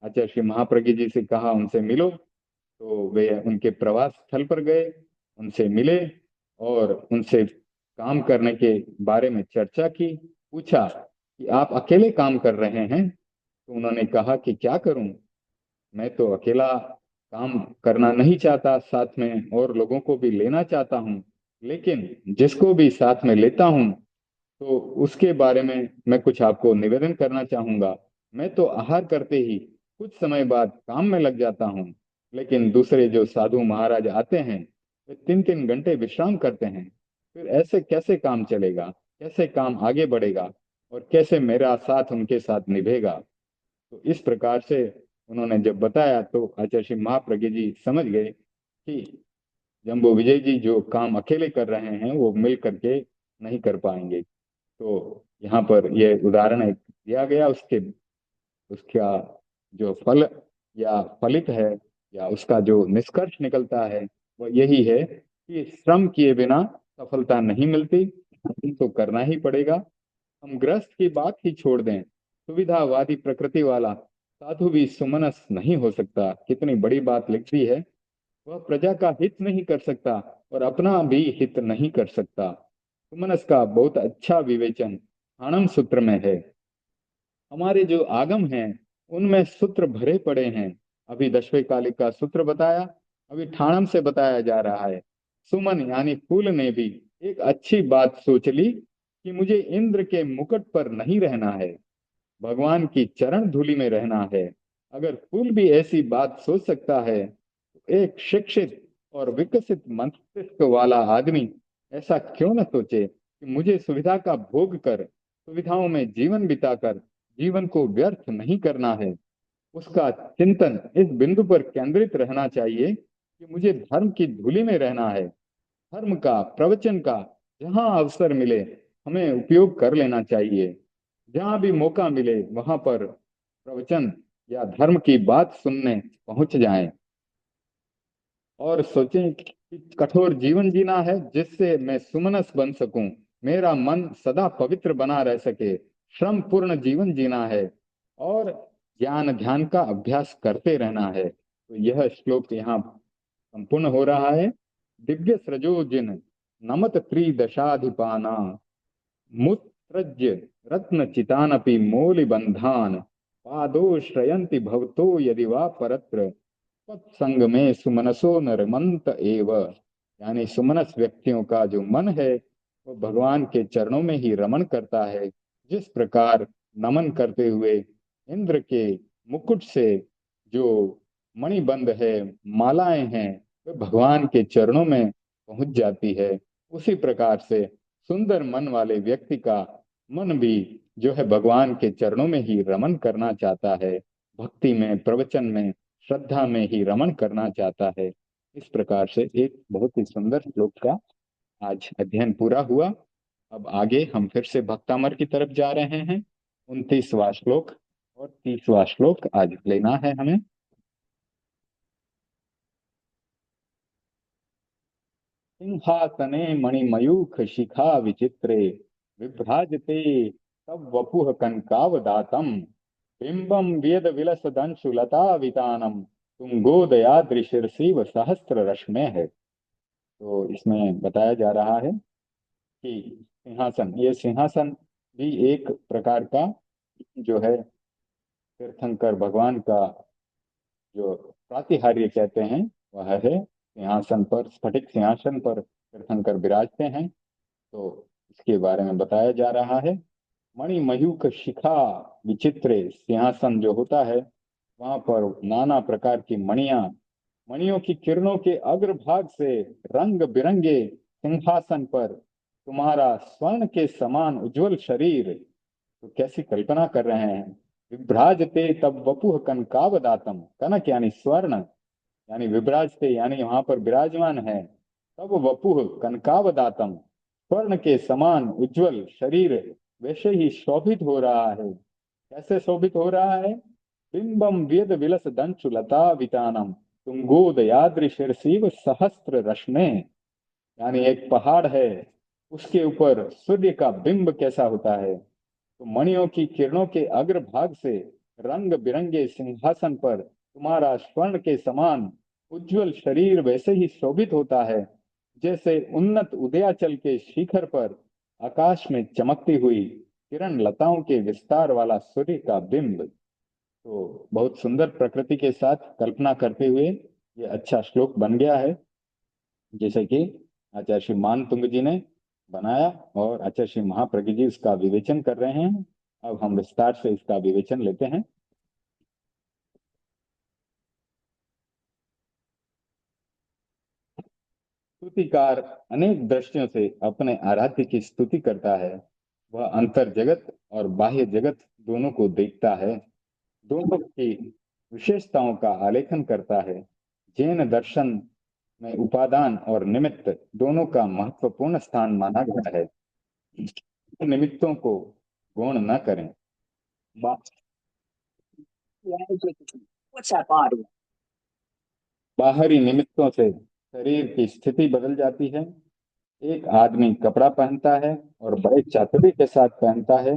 आचार्य श्री महाप्रज्ञ जी से कहा उनसे मिलो। तो वे उनके प्रवास स्थल पर गए, उनसे मिले और उनसे काम करने के बारे में चर्चा की। पूछा कि आप अकेले काम कर रहे हैं? तो उन्होंने कहा कि क्या करूं, मैं तो अकेला काम करना नहीं चाहता, साथ में और लोगों को भी लेना चाहता हूं, लेकिन जिसको भी साथ में लेता हूं तो उसके बारे में मैं कुछ आपको निवेदन करना चाहूंगा। मैं तो आहार करते ही कुछ समय बाद काम में लग जाता हूँ, लेकिन दूसरे जो साधु महाराज आते हैं वे 3-3 घंटे विश्राम करते हैं। फिर ऐसे कैसे काम चलेगा, कैसे काम आगे बढ़ेगा और कैसे मेरा साथ उनके साथ निभेगा? तो इस प्रकार से उन्होंने जब बताया तो आचार्य श्री महाप्रज्ञ जी समझ गए कि जम्बो विजय जी जो काम अकेले कर रहे हैं वो मिल करके नहीं कर पाएंगे। तो यहाँ पर यह उदाहरण एक दिया गया, उसके उसका जो फल या फलित है या उसका जो निष्कर्ष निकलता है वो यही है कि श्रम किए बिना सफलता नहीं मिलती, श्रम तो करना ही पड़ेगा। हम गृहस्थ की बात ही छोड़ दें, सुविधावादी प्रकृति वाला साधु भी सुमनस नहीं हो सकता। कितनी बड़ी बात लिख दी है। वह प्रजा का हित नहीं कर सकता और अपना भी हित नहीं कर सकता। सुमनस का बहुत अच्छा विवेचन आनंद सूत्र में है। हमारे जो आगम हैं उनमें सूत्र भरे पड़े हैं। अभी दशवें कालिक का सूत्र बताया, अभी ठाणम से बताया जा रहा है। सुमन यानी फूल ने भी एक अच्छी बात सोच ली कि मुझे इंद्र के मुकुट पर नहीं रहना है, भगवान की चरण धूलि में रहना है। अगर फूल भी ऐसी बात सोच सकता है तो एक शिक्षित और विकसित मस्तिष्क वाला आदमी ऐसा क्यों न सोचे कि मुझे सुविधा का भोग कर, सुविधाओं में जीवन बिताकर जीवन को व्यर्थ नहीं करना है। उसका चिंतन इस बिंदु पर केंद्रित रहना चाहिए कि मुझे धर्म की धूलि में रहना है। धर्म का, प्रवचन का जहां अवसर मिले हमें उपयोग कर लेना चाहिए। जहां भी मौका मिले वहां पर प्रवचन या धर्म की बात सुनने पहुंच जाएं और सोचें कि कठोर जीवन जीना है जिससे मैं सुमनस बन सकूं, मेरा मन सदा पवित्र बना रह सके। श्रम पूर्ण जीवन जीना है और ज्ञान ध्यान का अभ्यास करते रहना है। तो यह श्लोक यहाँ संपूर्ण हो रहा है। दिव्य सृजोजिन नमत त्रिदशाधिपाना मुत्सृज्य रत्न चितानपि मौलिबंधान पादोश्रयन्ति भवतो यदि वा परत्र तत्संग में सुमनसो नरमंत एव। यानी सुमनस व्यक्तियों का जो मन है वो भगवान के चरणों में ही रमन करता है। जिस प्रकार नमन करते हुए इंद्र के मुकुट से जो मणिबंध है, मालाएं हैं, वे भगवान के चरणों में पहुंच जाती है, उसी प्रकार से सुंदर मन वाले व्यक्ति का मन भी जो है भगवान के चरणों में ही रमन करना चाहता है, भक्ति में, प्रवचन में, श्रद्धा में ही रमन करना चाहता है। इस प्रकार से एक बहुत ही सुंदर श्लोक का आज अध्ययन पूरा हुआ। अब आगे हम फिर से भक्तामर की तरफ जा रहे हैं। 29वां श्लोक और 30वां श्लोक आज लेना है हमें। सिंहासने मणिमयूख शिखा विचित्रे विभ्राजते तव वपुः कनकावदातम् बिंबम वेद विलस दंशु लता वितानम तुंगोदयाद्रिशीर्षिव सहस्त्र रश्मे है। तो इसमें बताया जा रहा है कि सिंहासन, ये सिंहासन भी एक प्रकार का जो है तीर्थंकर भगवान का जो प्रातिहार्य कहते हैं वह है। सिंहासन पर, स्फटिक सिंहासन पर तीर्थंकर विराजते हैं। तो इसके बारे में बताया जा रहा है। मणिमयूख शिखा विचित्र सिंहासन जो होता है वहां पर नाना प्रकार की मणियां, मणियों की किरणों के अग्रभाग से रंग बिरंगे सिंहासन पर तुम्हारा स्वर्ण के समान उज्जवल शरीर। तो कैसी कल्पना कर रहे हैं। विभ्राजते तब वपुः कनकावदातम, कनक यानी स्वर्ण, यानी विभ्राजते यानी वहां पर विराजमान है। तब वपुः कनकावदातम, स्वर्ण के समान उज्जवल शरीर वैसे ही शोभित हो रहा है। कैसे शोभित हो रहा है। बिंबम वेद विलस दंशु लता वितानम तुंगोदयाद्रि शीर्षिव सहस्त्र रश्मे। यानी एक पहाड़ है, उसके ऊपर सूर्य का बिंब कैसा होता है, तो मणियों की किरणों के अग्रभाग से रंग बिरंगे सिंहासन पर तुम्हारा स्वर्ण के समान उज्जवल शरीर वैसे ही शोभित होता है जैसे उन्नत उदयाचल के शिखर पर आकाश में चमकती हुई किरण लताओं के विस्तार वाला सूर्य का बिंब। तो बहुत सुंदर प्रकृति के साथ कल्पना करते हुए ये अच्छा श्लोक बन गया है, जैसे कि आचार्य श्री मानतुंग जी ने बनाया और आचार्य श्री महाप्रज्ञ जी उसका विवेचन कर रहे हैं। अब हम विस्तार से इसका विवेचन लेते हैं। स्तुतिकार अनेक दृष्टियों से अपने आराध्य की स्तुति करता है। वह अंतर जगत और बाह्य जगत दोनों को देखता है, दोनों की विशेषताओं का आलेखन करता है। जैन दर्शन में उपादान और निमित्त दोनों का महत्वपूर्ण स्थान माना गया है। निमित्तों को गौण न करें। बा, What's that body? बाहरी निमित्तों से शरीर की स्थिति बदल जाती है। एक आदमी कपड़ा पहनता है और बड़े चातुर्य के साथ पहनता है,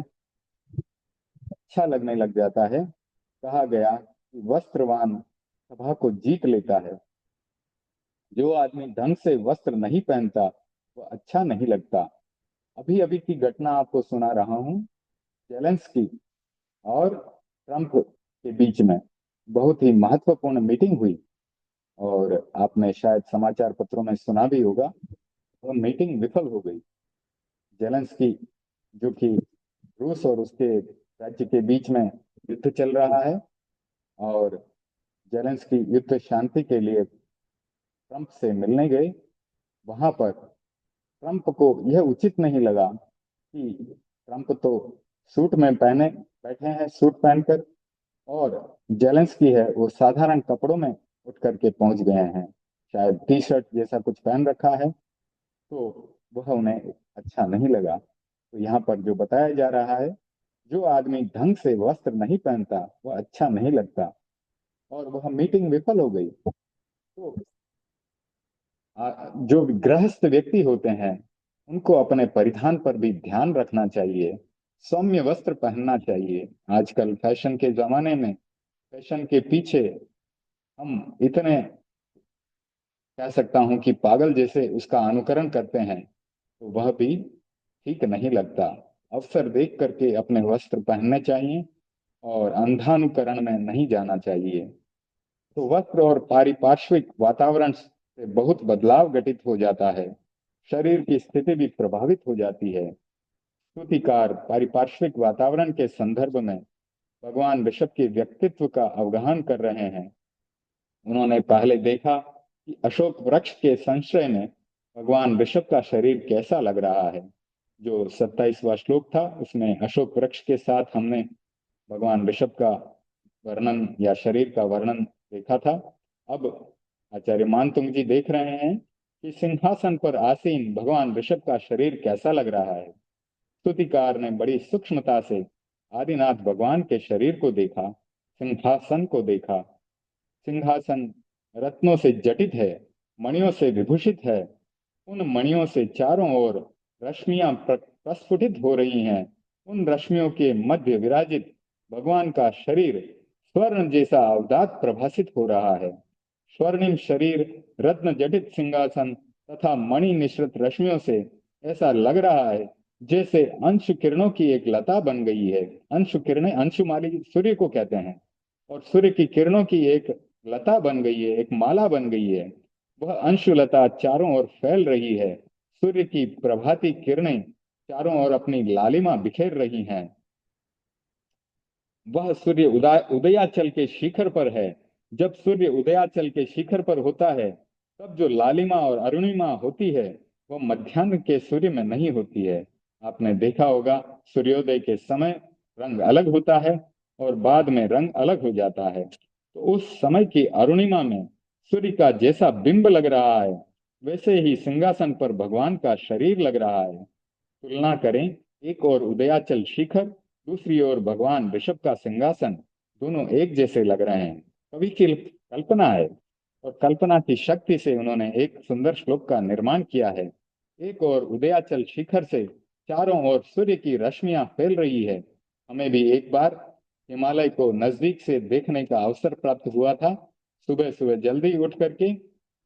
अच्छा लगने लग जाता है। कहा गया कि वस्त्रवान सभा को जीत लेता है। जो आदमी ढंग से वस्त्र नहीं पहनता वो अच्छा नहीं लगता। अभी अभी की घटना आपको सुना रहा हूँ। जेलेंस्की और ट्रंप के बीच में बहुत ही महत्वपूर्ण मीटिंग हुई और आपने शायद समाचार पत्रों में सुना भी होगा। वो मीटिंग विफल हो गई। जेलेंस्की, जो कि रूस और उसके राज्य के बीच में युद्ध चल रहा है, और जेलेंस्की युद्ध शांति के लिए ट्रंप से मिलने गए। वहां पर ट्रंप को यह उचित नहीं लगा कि ट्रंप तो सूट में पहने बैठे हैं, सूट पहनकर, और जेलेंस्की है वो साधारण कपड़ों में उठ करके पहुंच गए हैं, शायद टी शर्ट जैसा कुछ पहन रखा है। तो वह उन्हें अच्छा नहीं लगा। तो यहाँ पर जो बताया जा रहा है, जो आदमी ढंग से वस्त्र नहीं पहनता वह अच्छा नहीं लगता, और वह मीटिंग विफल हो गई। तो जो गृहस्थ व्यक्ति होते हैं उनको अपने परिधान पर भी ध्यान रखना चाहिए, सौम्य वस्त्र पहनना चाहिए। आजकल फैशन के जमाने में फैशन के पीछे हम इतने, कह सकता हूं कि पागल जैसे उसका अनुकरण करते हैं, तो वह भी ठीक नहीं लगता। अवसर देख करके अपने वस्त्र पहनने चाहिए और अंधानुकरण में नहीं जाना चाहिए। तो वस्त्र और पारिपार्श्विक वातावरण से बहुत बदलाव घटित हो जाता है, शरीर की स्थिति भी प्रभावित हो जाती है। स्तुतिकार पारिपार्श्विक वातावरण के संदर्भ में भगवान ऋषभ के व्यक्तित्व का अवगाहन कर रहे हैं। उन्होंने पहले देखा कि अशोक वृक्ष के संश्रय में भगवान ऋषभ का शरीर कैसा लग रहा है। जो 27वां श्लोक था उसमें अशोक वृक्ष के साथ हमने भगवान ऋषभ का वर्णन या शरीर का वर्णन देखा था। अब आचार्य मानतुंग जी देख रहे हैं कि सिंहासन पर आसीन भगवान ऋषभ का शरीर कैसा लग रहा है। स्तुतिकार ने बड़ी सूक्ष्मता से आदिनाथ भगवान के शरीर को देखा, सिंहासन को देखा। सिंहासन रत्नों से जटित है, मणियों से विभूषित है। उन मणियों से चारों ओर रश्मियां प्रस्फुटित हो रही हैं। उन रश्मियों के मध्य विराजित भगवान का शरीर स्वर्ण जैसा अवदात प्रभासित हो रहा है। स्वर्णिम शरीर, रत्न जटित सिंहासन तथा मणि मिश्रित रश्मियों से ऐसा लग रहा है जैसे अंशु किरणों की एक लता बन गई है। अंशु किरणें, अंशुमाली सूर्य को कहते हैं, और सूर्य की किरणों की एक लता बन गई है, एक माला बन गई है। वह अंशुलता चारों ओर फैल रही है। सूर्य की प्रभाती किरणें चारों ओर अपनी लालिमा बिखेर रही हैं। वह सूर्य उदयाचल के शिखर पर है। जब सूर्य उदयाचल के शिखर पर होता है तब जो लालिमा और अरुणिमा होती है वह मध्याह्न के सूर्य में नहीं होती है। आपने देखा होगा सूर्योदय के समय रंग अलग होता है और बाद में रंग अलग हो जाता है। तो उस समय की अरुणिमा में सूर्य का जैसा बिंब लग रहा है वैसे ही सिंहासन पर भगवान का शरीर लग रहा है। तुलना करें, एक और उदयाचल शिखर, दूसरी ओर भगवान ऋषभ का सिंहासन, दोनों एक जैसे लग रहे हैं। कवि की कल्पना है और कल्पना की शक्ति से उन्होंने एक सुंदर श्लोक का निर्माण किया है। एक और उदयाचल शिखर से चारों ओर सूर्य की रश्मियां फैल रही है हमें भी एक बार हिमालय को नजदीक से देखने का अवसर प्राप्त हुआ था। सुबह सुबह जल्दी उठ करके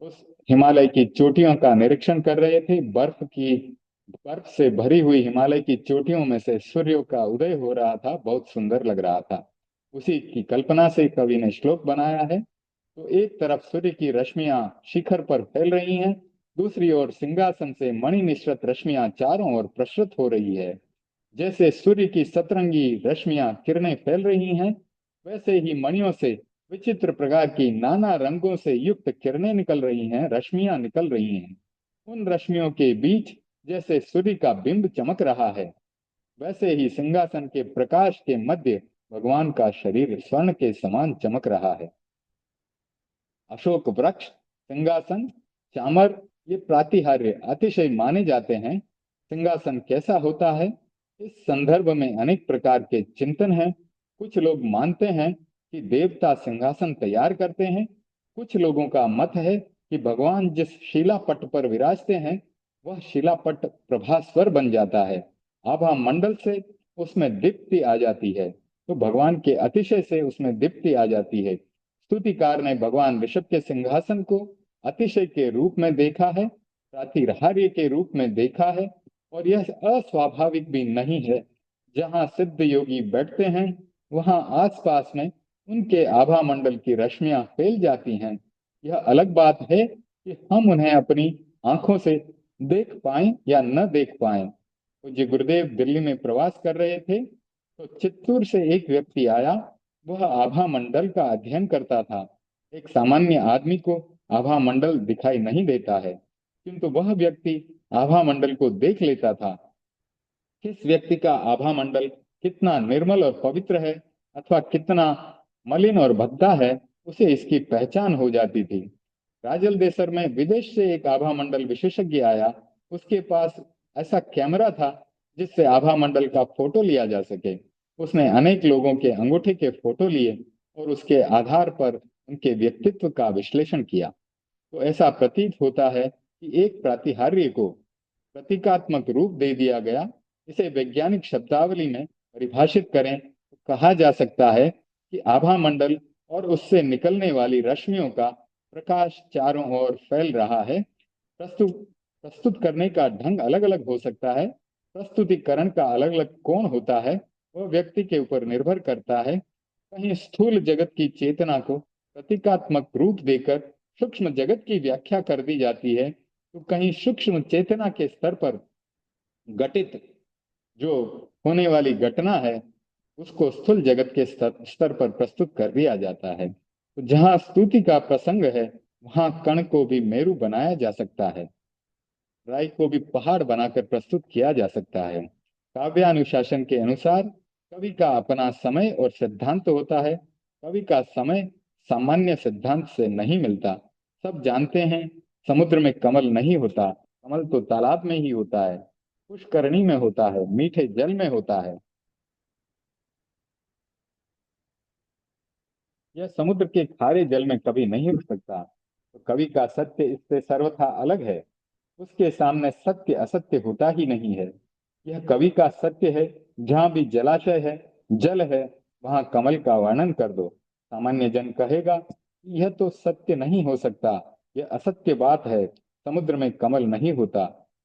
उस हिमालय की चोटियों का निरीक्षण कर रहे थे। बर्फ से भरी हुई हिमालय की चोटियों में से सूर्य का उदय हो रहा था, बहुत सुंदर लग रहा था। उसी की कल्पना से कवि ने श्लोक बनाया है। तो एक तरफ सूर्य की रश्मियां शिखर पर फैल रही हैं, दूसरी ओर सिंहासन से मणि मिश्रित रश्मियां चारों ओर प्रसृत हो रही है। जैसे सूर्य की सतरंगी रश्मियां किरणें फैल रही हैं, वैसे ही मणियों से विचित्र प्रकार की नाना रंगों से युक्त किरणें निकल रही हैं, रश्मियां निकल रही हैं। उन रश्मियों के बीच जैसे सूर्य का बिंब चमक रहा है, वैसे ही सिंहासन के प्रकाश के मध्य भगवान का शरीर स्वर्ण के समान चमक रहा है। अशोक वृक्ष, सिंहासन, चामर, ये प्रातिहार्य अतिशय माने जाते हैं। सिंहासन कैसा होता है, इस संदर्भ में अनेक प्रकार के चिंतन हैं। कुछ लोग मानते हैं कि देवता सिंहासन तैयार करते हैं। कुछ लोगों का मत है कि भगवान जिस शिलापट पर विराजते हैं, वह शिलापट प्रभास्वर बन जाता है। आभा मंडल से उसमें दीप्ति आ जाती है, तो भगवान के अतिशय से उसमें दीप्ति आ जाती है। स्तुतिकार ने भगवान ऋषभ के सिंहासन को अतिशय के रूप में देखा है, प्रातिहार्य के रूप में देखा है, और यह अस्वाभाविक भी नहीं है। जहाँ सिद्ध योगी बैठते हैं, वहां आसपास में उनके आभा मंडल की रश्मियां फैल जाती हैं। यह अलग बात है कि हम उन्हें अपनी आंखों से देख पाएं या न देख पाएं। पूज्य गुरुदेव दिल्ली में प्रवास कर रहे थे, तो चित्तूर से एक व्यक्ति आया। वह आभा मंडल का अध्ययन करता था। एक सामान्य आदमी को आभा मंडल दिखाई नहीं देता है, किंतु वह व्यक्ति आभा मंडल को देख लेता था। किस व्यक्ति का आभा मंडल कितना निर्मल और पवित्र है अथवा कितना मलिन और भद्दा है, उसे इसकी पहचान हो जाती थी। राजल देसर में विदेश से एक आभा मंडल विशेषज्ञ आया। उसके पास ऐसा कैमरा था जिससे आभा मंडल का फोटो लिया जा सके। उसने अनेक लोगों के अंगूठे के फोटो लिए और उसके आधार पर उनके व्यक्तित्व का विश्लेषण किया। तो ऐसा प्रतीत होता है कि एक प्रातिहार्य को प्रतीकात्मक रूप दे दिया गया। इसे वैज्ञानिक शब्दावली में परिभाषित करें तो कहा जा सकता है कि आभा मंडल और उससे निकलने वाली रश्मियों का प्रकाश चारों ओर फैल रहा है। प्रस्तुत प्रस्तुत करने का ढंग अलग अलग हो सकता है। प्रस्तुतिकरण का अलग अलग कोण होता है, वह व्यक्ति के ऊपर निर्भर करता है। कहीं स्थूल जगत की चेतना को प्रतीकात्मक रूप देकर सूक्ष्म जगत की व्याख्या कर दी जाती है, तो कहीं सूक्ष्म चेतना के स्तर पर घटित जो होने वाली घटना है, उसको स्थूल जगत के स्तर पर प्रस्तुत कर दिया जाता है। तो जहाँ स्तुति का प्रसंग है, वहां कण को भी मेरु बनाया जा सकता है, राई को भी पहाड़ बनाकर प्रस्तुत किया जा सकता है। काव्यानुशासन के अनुसार कवि का अपना समय और सिद्धांत होता है। कवि का समय सामान्य सिद्धांत से नहीं मिलता। सब जानते हैं समुद्र में कमल नहीं होता, कमल तो तालाब में ही होता है, पुष्करणी में होता है, मीठे जल में होता है। यह समुद्र के खारे जल में कभी नहीं उठ सकता। तो कवि का सत्य इससे सर्वथा अलग है। उसके सामने सत्य असत्य होता ही नहीं है। यह कवि का सत्य है। जहां भी जलाशय है, जल है, वहां कमल का वर्णन कर दो। सामान्य जन कहेगा यह तो सत्य नहीं हो सकता, यह असत्य बात है, समुद्र में कमल नहीं होता।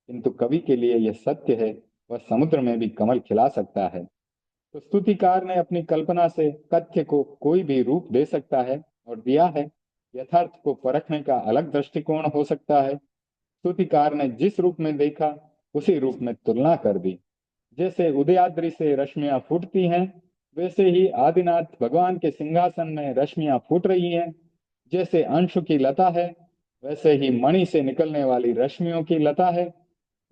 किंतु कवि के लिए यह सत्य है, वह समुद्र में भी कमल खिला सकता है। तो स्तुतिकार ने अपनी कल्पना से तथ्य को कोई भी रूप दे सकता है और दिया है। यथार्थ को परखने का अलग दृष्टिकोण हो सकता है। स्तुतिकार ने जिस रूप में देखा, उसी रूप में तुलना कर दी। जैसे उदयाद्रि से रश्मियां फूटती हैं, वैसे ही आदिनाथ भगवान के सिंहासन में रश्मियां फूट रही हैं। जैसे अंशु की लता है, वैसे ही मणि से निकलने वाली रश्मियों की लता है।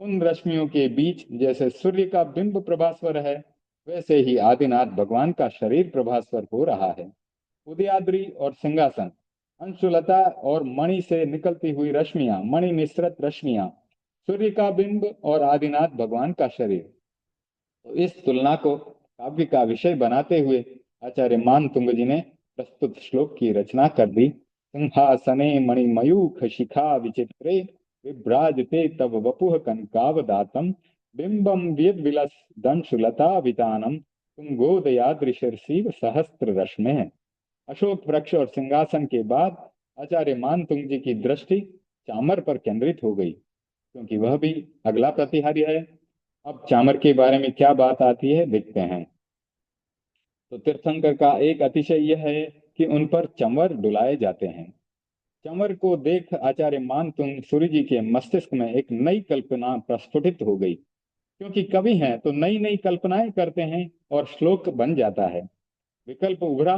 उन रश्मियों के बीच जैसे सूर्य का बिंब प्रभास्वर है, वैसे ही आदिनाथ भगवान का शरीर प्रभास्वर हो रहा है। उदयाद्रि और सिंहासन, अंशुलता और मणि से निकलती हुई रश्मियां, मणि मिश्रित रश्मियां, सूर्य का बिंब और आदिनाथ भगवान का शरीर। तो इस तुलना को काव्य का विषय बनाते हुए आचार्य मानतुंग जी ने प्रस्तुत श्लोक की रचना कर दी। सिंहासने मणिमयूख शिखा विचित्रे विभ्राजते तव वपुः कनकावदातम बिंबम विद विलस दंशुलता वितानम तुम गोद यादृशर्षिव सहस्त्र रश्मे। अशोक वृक्ष और सिंहासन के बाद आचार्य मानतुंग जी की दृष्टि चामर पर केंद्रित हो गई, क्योंकि वह भी अगला प्रतिहार्य है। अब चामर के बारे में क्या बात आती है, देखते हैं। तो तीर्थंकर का एक अतिशय यह है कि उन पर चंवर डुलाए जाते हैं। चंवर को देख आचार्य मानतुंग सूर्य जी के मस्तिष्क में एक नई कल्पना प्रस्फुटित हो गई, क्योंकि कवि हैं तो नई नई कल्पनाएं करते हैं और श्लोक बन जाता है। विकल्प उभरा,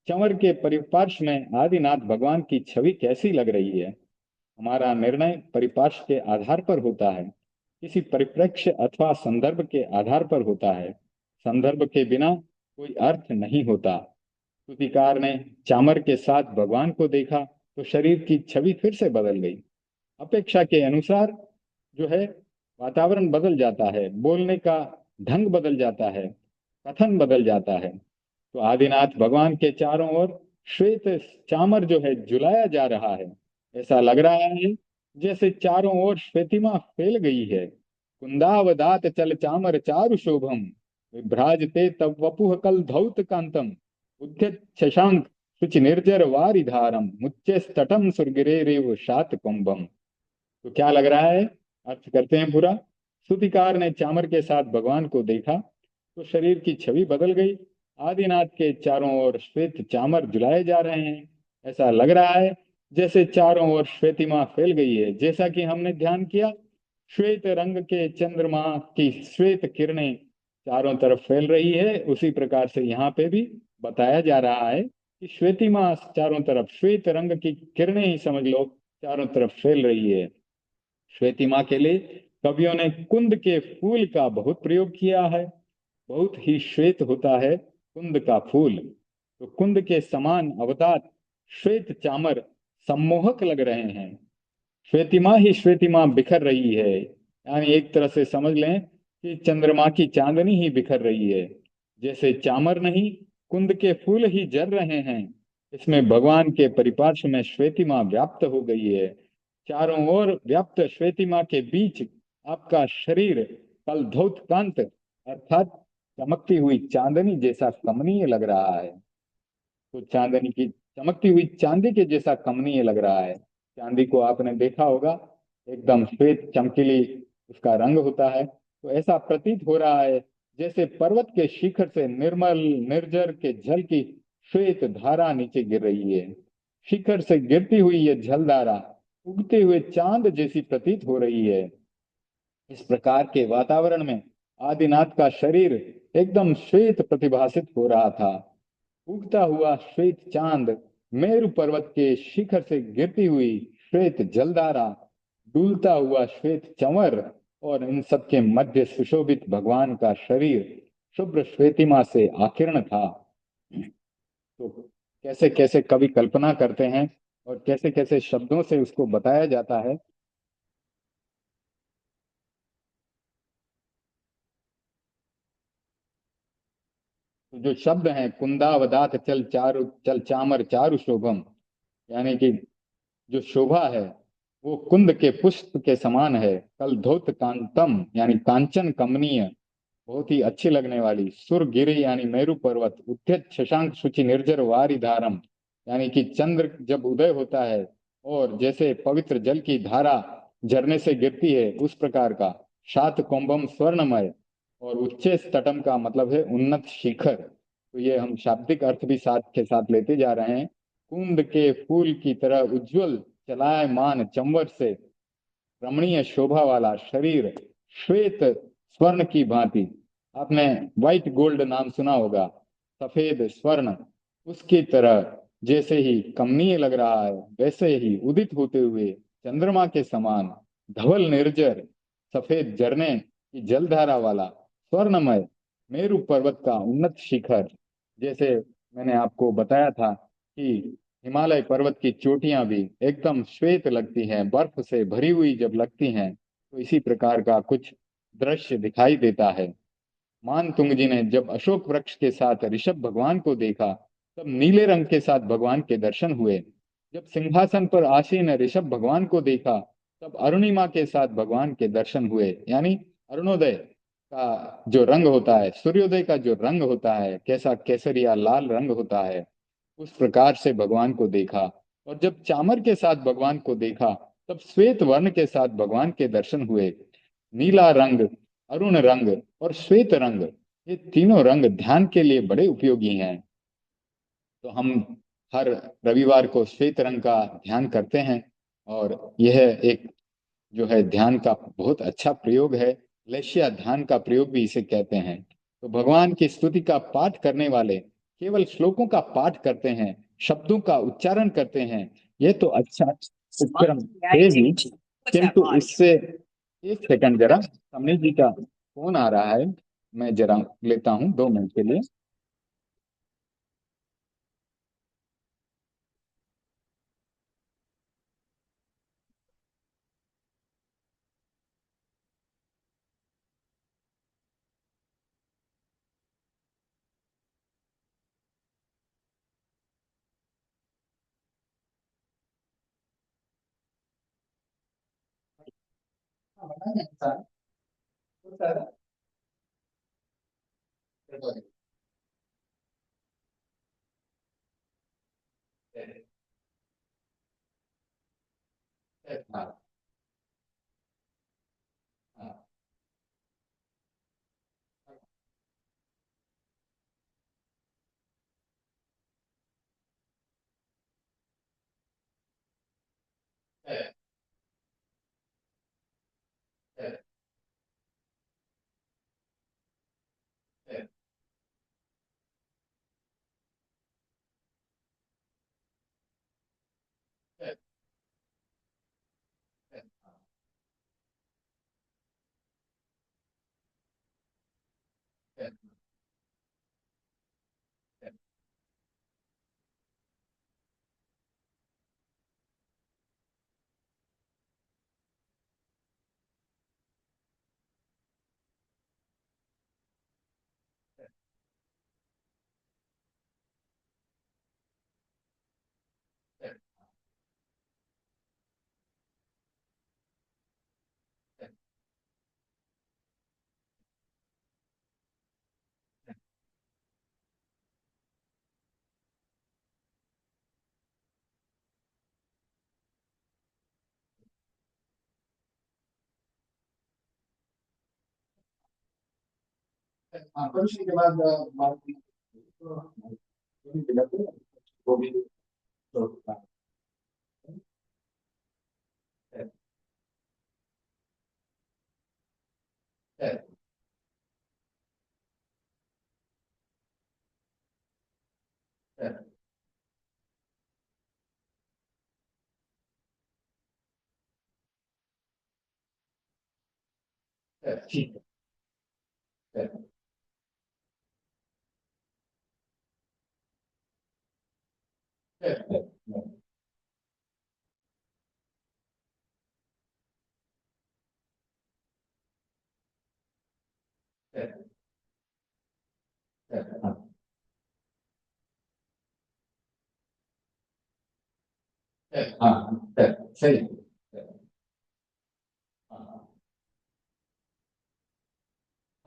चंवर के परिपार्श्व में आदिनाथ भगवान की छवि कैसी लग रही है। हमारा निर्णय परिपार्श्व के आधार पर होता है, किसी परिप्रेक्ष्य अथवा संदर्भ के आधार पर होता है। संदर्भ के बिना कोई अर्थ नहीं होता। स्तुतिकार ने चामर के साथ भगवान को देखा तो शरीर की छवि फिर से बदल गई। अपेक्षा के अनुसार जो है वातावरण बदल जाता है, बोलने का ढंग बदल जाता है, कथन बदल जाता है। तो आदिनाथ भगवान के चारों ओर श्वेत चामर जो है झुलाया जा रहा है। ऐसा लग रहा है जैसे चारों ओर श्वेतिमा फैल गई है। कुंदावदात चल चामर चारु शोभम, विभ्राजते तव वपुः कल धौत कांतम, उद्यत शशांक शुचि निर्जर वारिधारम, मुच्चे तटम सुरगिरेरिव शात कुंभम। तो क्या लग रहा है, अर्थ करते हैं पूरा। स्तुतिकार ने चामर के साथ भगवान को देखा तो शरीर की छवि बदल गई। आदिनाथ के चारों ओर श्वेत चामर झुलाए जा रहे हैं। ऐसा लग रहा है जैसे चारों ओर श्वेतिमा फैल गई है। जैसा कि हमने ध्यान किया, श्वेत रंग के चंद्रमा की श्वेत किरणें चारों तरफ फैल रही है, उसी प्रकार से यहाँ पे भी बताया जा रहा है कि श्वेतिमा चारों तरफ, श्वेत रंग की किरणें ही समझ लो, चारों तरफ फैल रही है। श्वेतिमा के लिए कवियों ने कुंद के फूल का बहुत प्रयोग किया है। बहुत ही श्वेत होता है कुंद का फूल। तो कुंद के समान अवतार श्वेत चामर सम्मोहक लग रहे हैं। श्वेतिमा ही श्वेतिमा बिखर रही है, यानी एक तरह से समझ लें कि चंद्रमा की चांदनी ही बिखर रही है। जैसे चामर नहीं, कुंद के फूल ही जल रहे हैं, इसमें भगवान के परिपार्श्व में श्वेतिमा व्याप्त हो गई है। चारों ओर व्याप्त श्वेतिमा के बीच आपका शरीर कल धौत कांत अर्थात चमकती हुई चांदनी जैसा कमनीय लग रहा है। तो चांदनी की चमकती हुई चांदी के जैसा कमनीय लग रहा है। चांदी को आपने देखा होगा, एकदम श्वेत चमकीली उसका रंग होता है। तो ऐसा प्रतीत हो रहा है जैसे पर्वत के शिखर से निर्मल निर्जर के जल की श्वेत धारा नीचे गिर रही है। शिखर से गिरती हुई ये जलधारा उगते हुए चांद जैसी प्रतीत हो रही है। इस प्रकार के वातावरण में आदिनाथ का शरीर एकदम श्वेत प्रतिभासित हो रहा था। उगता हुआ श्वेत चांद, मेरु पर्वत के शिखर से गिरती हुई श्वेत जलधारा, डूलता हुआ श्वेत चंवर और इन सब के मध्य सुशोभित भगवान का शरीर शुभ्र श्वेतिमा से आकीर्ण था। तो कैसे कैसे कवि कल्पना करते हैं और कैसे कैसे शब्दों से उसको बताया जाता है। तो जो शब्द हैं, कुंदावदात चल चामर चारु शोभम, यानी कि जो शोभा है वो कुंद के पुष्प के समान है। कल धौत कांतम यानी कांचन कमनीय, बहुत ही अच्छी लगने वाली। सुरगिरि यानी मेरु पर्वत, उद्यत शशांक शुचि निर्जर वारिधारम, यानी कि चंद्र जब उदय होता है और जैसे पवित्र जल की धारा झरने से गिरती है उस प्रकार का। शात कुंभम स्वर्णमय, और उच्चे तटम का मतलब है उन्नत शिखर। तो ये हम शाब्दिक अर्थ भी साथ के साथ लेते जा रहे हैं। कुंद के फूल की तरह उज्जवल चलायमान चंवर से रमणीय शोभा वाला शरीर, श्वेत स्वर्ण की भांति। आपने व्हाइट गोल्ड नाम सुना होगा, सफेद स्वर्ण, उसकी तरह जैसे ही कमनीय लग रहा है, वैसे ही उदित होते हुए चंद्रमा के समान धवल निर्जर सफेद झरने की जलधारा वाला स्वर्णमय मेरु पर्वत का उन्नत शिखर। जैसे मैंने आपको बताया था कि हिमालय पर्वत की चोटियां भी एकदम श्वेत लगती हैं, बर्फ से भरी हुई जब लगती हैं, तो इसी प्रकार का कुछ दृश्य दिखाई देता है। मानतुंग जी ने जब अशोक वृक्ष के साथ ऋषभ भगवान को देखा तब नीले रंग के साथ भगवान के दर्शन हुए। जब सिंहासन पर आसीन ऋषभ भगवान को देखा तब अरुणिमा के साथ भगवान के दर्शन हुए, यानी अरुणोदय। का जो रंग होता है, सूर्योदय का जो रंग होता है, कैसा केसरिया लाल रंग होता है, उस प्रकार से भगवान को देखा। और जब चामर के साथ भगवान को देखा, तब श्वेत वर्ण के साथ भगवान के दर्शन हुए। नीला रंग, अरुण रंग और श्वेत रंग, ये तीनों रंग ध्यान के लिए बड़े उपयोगी हैं। तो हम हर रविवार को श्वेत रंग का ध्यान करते हैं, और यह एक जो है ध्यान का बहुत अच्छा प्रयोग है। लक्ष्य ध्यान का प्रयोग भी इसे कहते हैं। तो भगवान की स्तुति का पाठ करने वाले केवल श्लोकों का पाठ करते हैं, शब्दों का उच्चारण करते हैं। यह तो अच्छा उपक्रम है ही, किंतु इससे एक सेकंड जरा, समीर जी का फोन आ रहा है, मैं जरा लेता हूँ 2 मिनट के लिए। आकर्षण के बाद वो भी ठीक है। हाँ, सही। हाँ,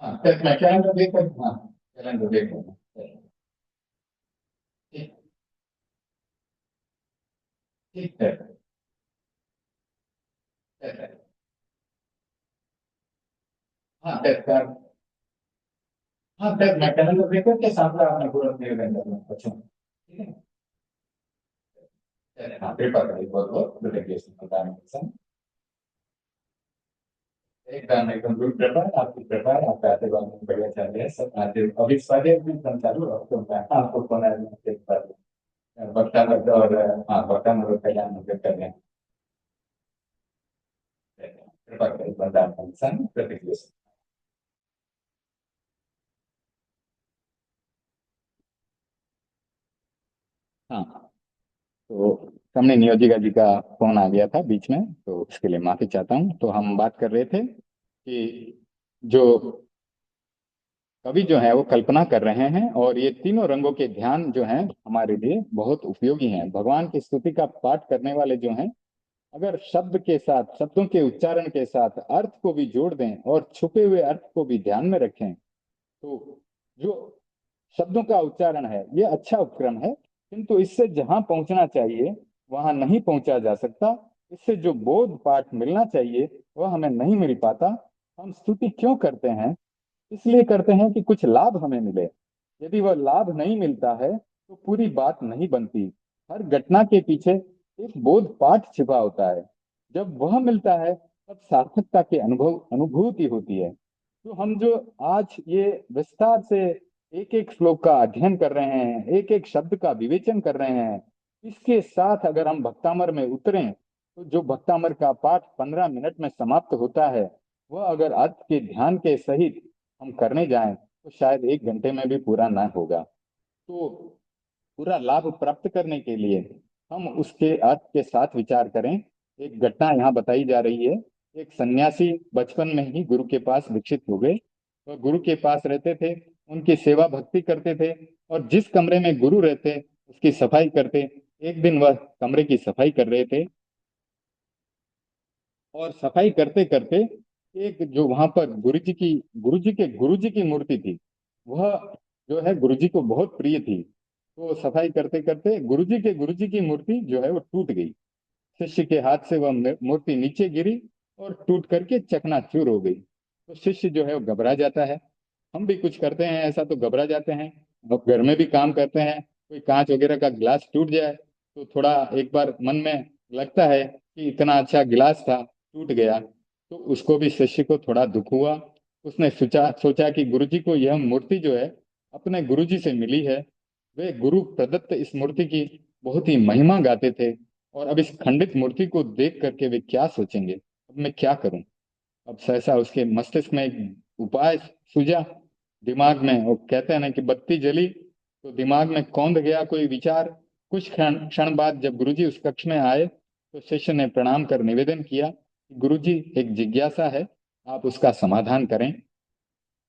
हाँ, मैं कैलेंडर देख कर, हाँ, कैलेंडर देख लूंगा। ठीक, ठीक है। हाँ, हाँ, मैं कैलेंडर देख करके साथ में आपने पूरा मेल कर दूंगा। अच्छा, ठीक है। हाँ, कृपा करिए, बहुत बहुत कृतज्ञ बताने के समय। एकदम गुरु कृपा है, आपकी कृपा है, आपका आशीर्वाद में बढ़िया चल रहा है सब। अभी स्वास्थ्य भी एकदम चालू है, तो मैं आपको फोन बक्ता नगर और, हाँ, बक्ता नगर कल्याण नगर कर रहे हैं। कृपा करिए बंदान इंसान प्रतिक्रिया। हाँ, तो सामने नियोजिका जी का फोन आ गया था बीच में, तो इसके लिए माफी चाहता हूँ। तो हम बात कर रहे थे कि जो कवि जो है वो कल्पना कर रहे हैं, और ये तीनों रंगों के ध्यान जो हैं हमारे लिए बहुत उपयोगी हैं। भगवान की स्तुति का पाठ करने वाले जो हैं, अगर शब्द के साथ, शब्दों के उच्चारण के साथ अर्थ को भी जोड़ दें और छुपे हुए अर्थ को भी ध्यान में रखें, तो जो शब्दों का उच्चारण है ये अच्छा उपक्रम है, किंतु इससे जहां पहुंचना चाहिए वहां नहीं पहुंचा जा सकता। इससे जो बोध पाठ मिलना चाहिए वह हमें नहीं मिल पाता। हम स्तुति क्यों करते हैं? इसलिए करते हैं कि कुछ लाभ हमें मिले। यदि वह लाभ नहीं मिलता है तो पूरी बात नहीं बनती। हर घटना के पीछे एक बोध पाठ छिपा होता है। जब वह मिलता है तब सार्थकता की अनुभूति होती है। तो हम जो आज ये विस्तार से एक एक श्लोक का अध्ययन कर रहे हैं, एक एक शब्द का विवेचन कर रहे हैं, इसके साथ अगर हम भक्तामर में उतरें तो जो भक्तामर का पाठ 15 मिनट में समाप्त होता है, वह अगर अर्थ के ध्यान के सहित हम करने जाएं तो शायद 1 घंटे में भी पूरा ना होगा। तो पूरा लाभ प्राप्त करने के लिए हम उसके अर्थ के साथ विचार करें। एक घटना यहाँ बताई जा रही है। एक सन्यासी बचपन में ही गुरु के पास विकसित हो गए। वह गुरु के पास रहते थे, उनकी सेवा भक्ति करते थे, और जिस कमरे में गुरु रहते उसकी सफाई करते। एक दिन वह कमरे की सफाई कर रहे थे, और सफाई करते करते एक जो वहां पर गुरु जी की मूर्ति थी, वह जो है गुरु जी को बहुत प्रिय थी। तो सफाई करते करते गुरु जी की मूर्ति जो है वो टूट गई। शिष्य के हाथ से वह मूर्ति नीचे गिरी और टूट करके चकनाचूर हो गई। तो शिष्य जो है वो घबरा जाता है। हम भी कुछ करते हैं ऐसा तो घबरा जाते हैं। अब घर में भी काम करते हैं, कोई कांच वगैरह का गिलास टूट जाए तो थोड़ा एक बार मन में लगता है कि इतना अच्छा गिलास था, टूट गया। तो उसको भी, शिष्य को थोड़ा दुख हुआ। उसने सोचा सोचा कि गुरुजी को यह मूर्ति जो है अपने गुरुजी से मिली है। वे गुरु प्रदत्त इस मूर्ति की बहुत ही महिमा गाते थे, और अब इस खंडित मूर्ति को देख करके वे क्या सोचेंगे, अब मैं क्या करूं। अब सहसा उसके मस्तिष्क में एक उपाय सूझा दिमाग में। वो कहते हैं ना कि बत्ती जली तो दिमाग में कौंध गया कोई विचार। कुछ क्षण क्षण बाद जब गुरुजी उस कक्ष में आए तो शिष्य ने प्रणाम कर निवेदन किया कि गुरुजी, एक जिज्ञासा है, आप उसका समाधान करें।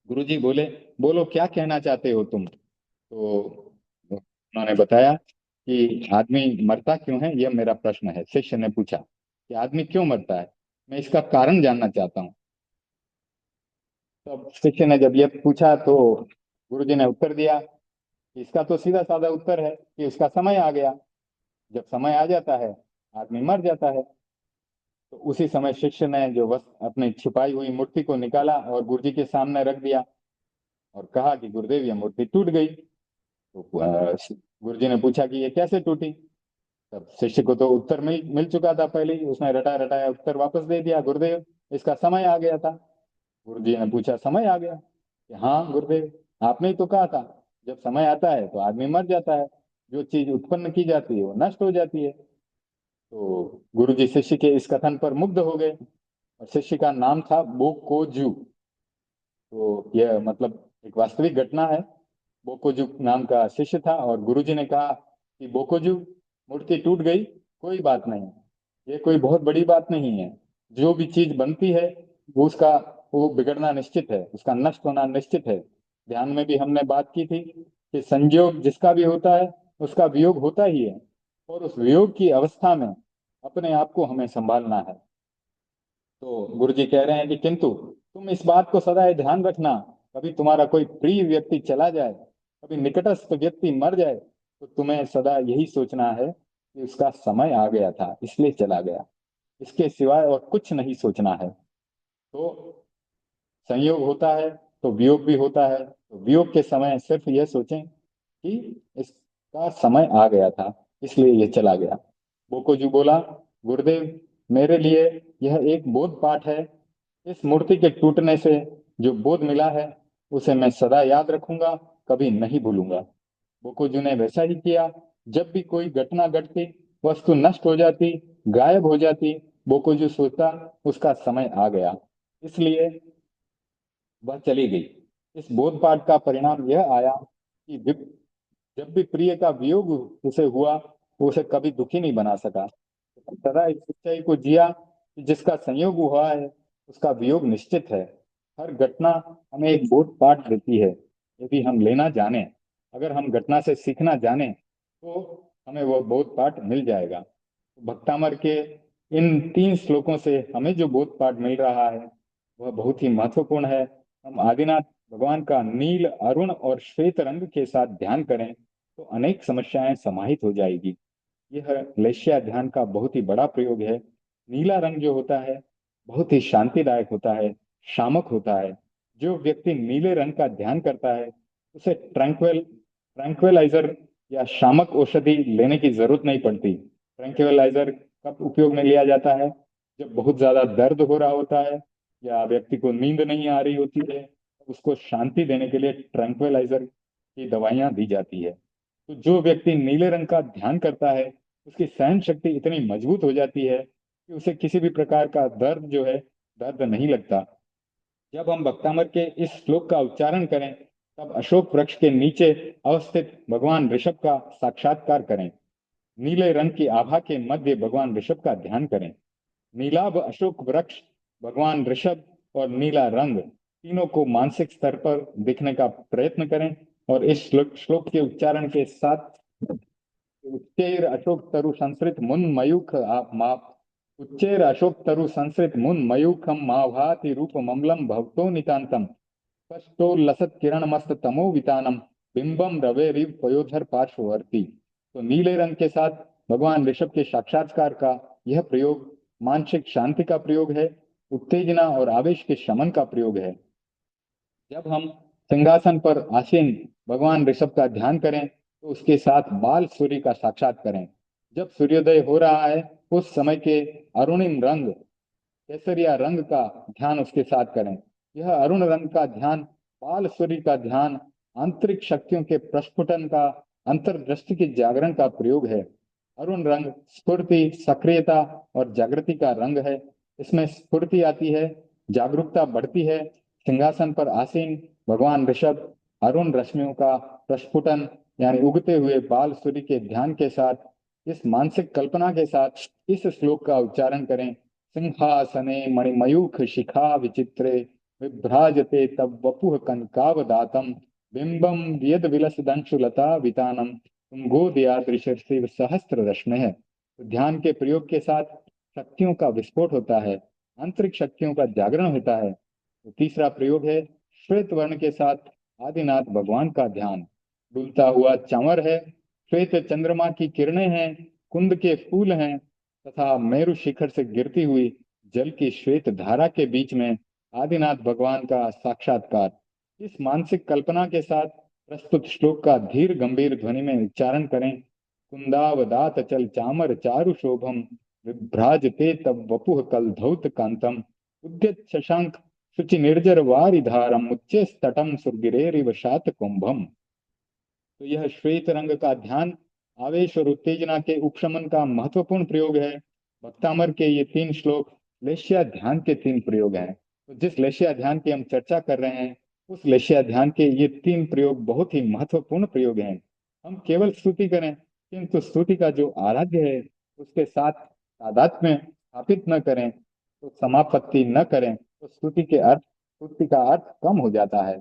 गुरुजी बोले, बोलो क्या कहना चाहते हो तुम। तो उन्होंने बताया कि आदमी मरता क्यों है, यह मेरा प्रश्न है। शिष्य ने पूछा कि आदमी क्यों मरता है, मैं इसका कारण जानना चाहता हूँ। तब शिष्य ने जब ये पूछा तो गुरुजी ने उत्तर दिया कि इसका तो सीधा साधा उत्तर है कि उसका समय आ गया। जब समय आ जाता है आदमी मर जाता है। तो उसी समय शिष्य ने जो वस्त्र, अपनी छिपाई हुई मूर्ति को निकाला और गुरुजी के सामने रख दिया और कहा कि गुरुदेव, यह मूर्ति टूट गई। तो गुरुजी ने पूछा कि ये कैसे टूटी। तब शिष्य को तो उत्तर मिल चुका था पहले ही, उसने रटा रटाया उत्तर वापस दे दिया, गुरुदेव इसका समय आ गया था। गुरुजी ने पूछा, समय आ गया? कि हाँ गुरुदेव, आपने ही तो कहा था जब समय आता है तो आदमी मर जाता है, जो चीज उत्पन्न की जाती है वो नष्ट हो जाती है। तो गुरुजी शिष्य के इस कथन पर मुग्ध हो गए, और शिष्य का नाम था बोकोजू। तो यह मतलब एक वास्तविक घटना है। बोकोजू नाम का शिष्य था, और गुरुजी ने कहा कि बोकोजू, मूर्ति टूट गई, कोई बात नहीं, ये कोई बहुत बड़ी बात नहीं है। जो भी चीज बनती है वो बिगड़ना निश्चित है, उसका नष्ट होना निश्चित है। ध्यान में भी हमने बात की थी कि संयोग जिसका भी होता है उसका वियोग होता ही है, और उस वियोग की अवस्था में अपने आप को हमें संभालना है। तो गुरु जी कह रहे हैं कि किंतु तुम इस बात को सदा ध्यान रखना, कभी तुम्हारा कोई प्रिय व्यक्ति चला जाए, कभी निकटस्थ व्यक्ति मर जाए, तो तुम्हें सदा यही सोचना है कि उसका समय आ गया था इसलिए चला गया। इसके सिवाय और कुछ नहीं सोचना है। तो संयोग होता है तो वियोग भी होता है, तो वियोग के समय सिर्फ यह सोचें कि इसका समय आ गया था इसलिए ये चला गया। बोकोजू बोला, गुरुदेव, मेरे लिए यह एक बोध पाठ है। इस मूर्ति के टूटने से जो बोध मिला है उसे मैं सदा याद रखूंगा, कभी नहीं भूलूंगा। बोकोजू ने वैसा ही किया। जब भी कोई घटना घटती, वस्तु नष्ट हो जाती, गायब हो जाती, बोकोजू सोचता उसका समय आ गया, इसलिए वह चली गई। इस बोध पाठ का परिणाम यह आया कि जब भी प्रिय का वियोग उसे हुआ, वो उसे कभी दुखी नहीं बना सका। सदा इस सच्चाई को जिया कि जिसका संयोग हुआ है उसका वियोग निश्चित है। हर घटना हमें एक बोध पाठ देती है, यदि हम लेना जाने। अगर हम घटना से सीखना जाने तो हमें वह बोध पाठ मिल जाएगा। भक्तामर के इन 3 श्लोकों से हमें जो बोध पाठ मिल रहा है वह बहुत ही महत्वपूर्ण है। हम आदिनाथ भगवान का नील, अरुण और श्वेत रंग के साथ ध्यान करें तो अनेक समस्याएं समाहित हो जाएगी। यह लेश्या ध्यान का बहुत ही बड़ा प्रयोग है। नीला रंग जो होता है बहुत ही शांतिदायक होता है, शामक होता है। जो व्यक्ति नीले रंग का ध्यान करता है उसे ट्रैंक्विलाइजर या शामक औषधि लेने की जरूरत नहीं पड़ती। ट्रैंक्विलाइजर कब उपयोग में लिया जाता है? जब बहुत ज्यादा दर्द हो रहा होता है या व्यक्ति को नींद नहीं आ रही होती है, उसको शांति देने के लिए ट्रैंक्विलाइजर की दवाइयां दी जाती है। तो जो व्यक्ति नीले रंग का ध्यान करता है उसकी सहन शक्ति इतनी मजबूत हो जाती है कि उसे किसी भी प्रकार का दर्द जो है, दर्द नहीं लगता। जब हम भक्तामर के इस श्लोक का उच्चारण करें तब अशोक वृक्ष के नीचे अवस्थित भगवान ऋषभ का साक्षात्कार करें। नीले रंग की आभा के मध्य भगवान ऋषभ का ध्यान करें। नीलाभ अशोक वृक्ष, भगवान ऋषभ और नीला रंग तीनों को मानसिक स्तर पर देखने का प्रयत्न करें और इस श्लोक के उच्चारण के साथ उच्चैर अशोक तरु संस्कृत मुन मयूख माप उच्चैर अशोक तरु संस्कृत मुन मयूखम माभाति रूप ममलम भवतो नितांतम स्पष्टो लसत किरण मस्त तमो वितानम बिंबम रवे रिव पयोधर पार्श्ववर्ती। तो नीले रंग के साथ भगवान ऋषभ के साक्षात्कार का यह प्रयोग मानसिक शांति का प्रयोग है, उत्तेजना और आवेश के शमन का प्रयोग है। जब हम सिंहासन पर आसीन भगवान ऋषभ का ध्यान करें तो उसके साथ बाल सूर्य का साक्षात करें। जब सूर्योदय हो रहा है उस समय के अरुणिम रंग, केसरिया रंग का ध्यान उसके साथ करें। यह अरुण रंग का ध्यान, बाल सूर्य का ध्यान आंतरिक शक्तियों के प्रस्फुटन का, अंतर्दृष्टि के जागरण का प्रयोग है। अरुण रंग स्फूर्ति, सक्रियता और जागृति का रंग है। इसमें स्फूर्ति आती है, जागरूकता बढ़ती है। सिंहासन पर आसीन भगवान ऋषभ अरुण रश्मियों का प्रस्फुटन यानी उगते हुए बाल सूर्य के ध्यान के साथ, इस मानसिक कल्पना के साथ इस श्लोक का उच्चारण करें। सिंहासने मणिमयूख शिखा विचित्रे विभ्राजते तब वपुः कनकावदातम बिंबम यद विलसदंशुलता वितानम तुम गोदयादृशर्षिव सहस्त्र रश्मि है। तो ध्यान के प्रयोग के साथ शक्तियों का विस्फोट होता है, आंतरिक शक्तियों का जागरण होता है। तो तीसरा प्रयोग है श्वेत वर्ण के साथ आदिनाथ भगवान का ध्यान। डुलता हुआ चंवर है, श्वेत चंद्रमा की किरणें हैं, कुंद के फूल हैं तथा मेरु शिखर से गिरती हुई जल की श्वेत धारा के बीच में आदिनाथ भगवान का साक्षात्कार। इस मानसिक कल्पना के साथ प्रस्तुत श्लोक का धीर गंभीर ध्वनि में उच्चारण करें। कुंदावदात चल चामर चारु शोभम विभ्राजते तब वपुः कलधौत कांतम उद्यत शशांक शुचि निर्जर वारिधारम उच्चे तटम सुरगिरेरिव शात कुंभम। तो यह श्वेत रंग का ध्यान आवेश और उत्तेजना के उपशमन का महत्वपूर्ण प्रयोग है। भक्तामर के ये 3 श्लोक लेश्या ध्यान के 3 प्रयोग हैं। तो जिस लेश्या ध्यान की हम चर्चा कर रहे हैं उस लेश्या ध्यान के ये 3 प्रयोग बहुत ही महत्वपूर्ण प्रयोग हैं। हम केवल स्तुति करें किंतु स्तुति का जो आराध्य है उसके साथ तादात्म्य स्थापित न करें, तो समापत्ति न करें तो स्तुति का अर्थ कम हो जाता है।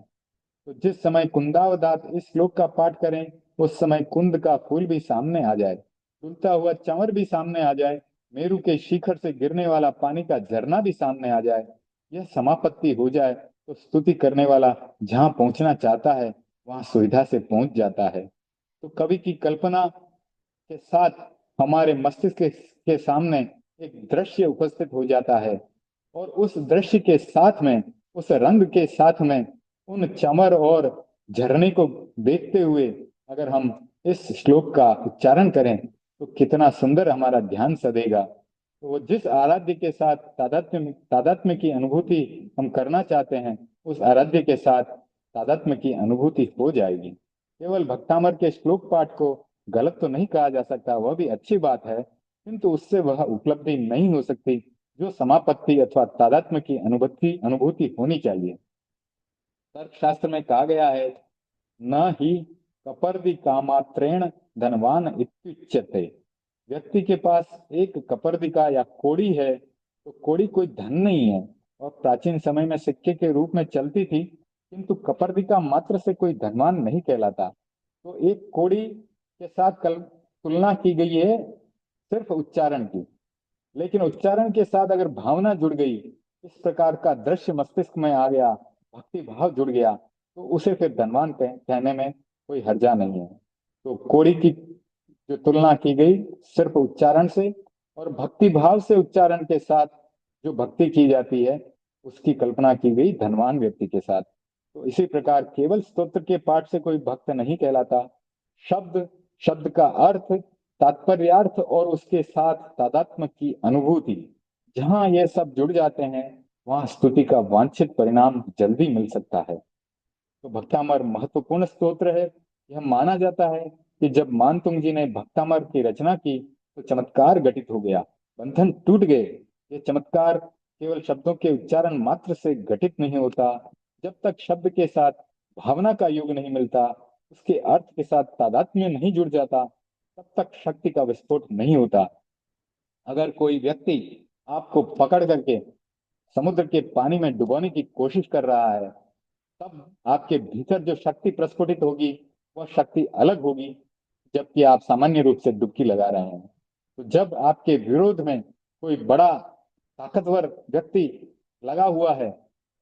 तो जिस समय कुंदावदात इस श्लोक का पाठ करें उस समय कुंद का फूल भी सामने आ जाए, डूलता हुआ चंवर भी सामने आ जाए, मेरु के शिखर से गिरने वाला पानी का झरना भी सामने आ जाए, यह समापत्ति हो जाए तो स्तुति करने वाला जहां पहुंचना चाहता है वहां सुविधा से पहुंच जाता है। तो कवि की कल्पना के साथ हमारे मस्तिष्क के सामने एक दृश्य उपस्थित हो जाता है और उस दृश्य के साथ में, उस रंग के साथ में उन चमर और झरने को देखते हुए अगर हम इस श्लोक का उच्चारण करें तो कितना सुंदर हमारा ध्यान सधेगा। तो वो जिस आराध्य के साथ तादात्म्य की अनुभूति हम करना चाहते हैं उस आराध्य के साथ तादात्म्य की अनुभूति हो जाएगी। केवल भक्तामर के श्लोक पाठ को गलत तो नहीं कहा जा सकता, वह भी अच्छी बात है, किंतु उससे वह उपलब्धि नहीं हो सकती जो समापत्ति अथवा तादात्म्य की अनुभूति होनी चाहिए। तर्कशास्त्र में कहा गया है न ही कपर्दि कामात्रेण धनवान इत्युच्यते। व्यक्ति के पास एक कपर्दिका या कोड़ी है तो कोड़ी कोई धन नहीं है और प्राचीन समय में सिक्के के रूप में चलती थी, किंतु कपर्दिका मात्र से कोई धनवान नहीं कहलाता। तो एक कोड़ी के साथ कल तुलना की गई है सिर्फ उच्चारण की। लेकिन उच्चारण के साथ अगर भावना जुड़ गई, इस प्रकार का दृश्य मस्तिष्क में आ गया, भक्ति भाव जुड़ गया, तो उसे फिर धनवान कहने में कोई हर्जा नहीं है। तो कौड़ी की जो तुलना की गई सिर्फ उच्चारण से और भक्ति भाव से उच्चारण के साथ जो भक्ति की जाती है, उसकी कल्पना की गई धनवान व्यक्ति के साथ। तो इसी प्रकार केवल स्तोत्र के पाठ से कोई भक्त नहीं कहलाता। शब्द, शब्द का अर्थ, तात्पर्यार्थ और उसके साथ तादात्म्य की अनुभूति, जहां ये सब जुड़ जाते हैं, वहां स्तुति का वांछित परिणाम जल्दी मिल सकता है। तो भक्तामर महत्वपूर्ण स्तोत्र है। यह माना जाता है कि जब मानतुंग जी ने भक्तामर की रचना की तो चमत्कार घटित हो गया, बंधन टूट गए। ये चमत्कार केवल शब्दों के उच्चारण मात्र से घटित नहीं होता। जब तक शब्द के साथ भावना का योग नहीं मिलता, उसके अर्थ के साथ तादात्म्य नहीं जुड़ जाता, तब तक शक्ति का विस्फोट नहीं होता। अगर कोई व्यक्ति आपको पकड़ करके समुद्र के पानी में डुबोने की कोशिश कर रहा है, तब आपके भीतर जो शक्ति प्रस्फुटित होगी, वह शक्ति अलग होगी, जबकि आप सामान्य रूप से डुबकी लगा रहे हैं। तो जब आपके विरोध में कोई बड़ा ताकतवर व्यक्ति लगा हुआ है,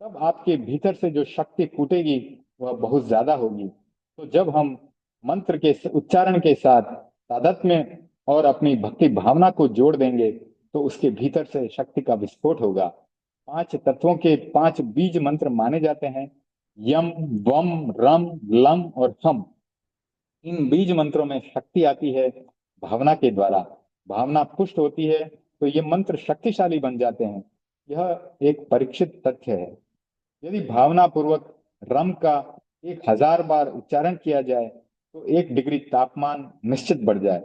तब आपके भीतर से जो शक्ति फूटेगी, वह बहुत ज्यादा होगी। तो जब हम मंत्र के उच्चारण के साथ तादात्म्य और अपनी भक्ति भावना को जोड़ देंगे, तो उसके भीतर से शक्ति का विस्फोट होगा। पांच तत्वों के पांच बीज मंत्र माने जाते हैं, यम, वम, रम, लम और हम। इन बीज मंत्रों में शक्ति आती है भावना के द्वारा। भावना पुष्ट होती है तो ये मंत्र शक्तिशाली बन जाते हैं। यह एक परीक्षित तथ्य है। यदि भावना पूर्वक रम का 1000 बार उच्चारण किया जाए तो 1 डिग्री तापमान निश्चित बढ़ जाए।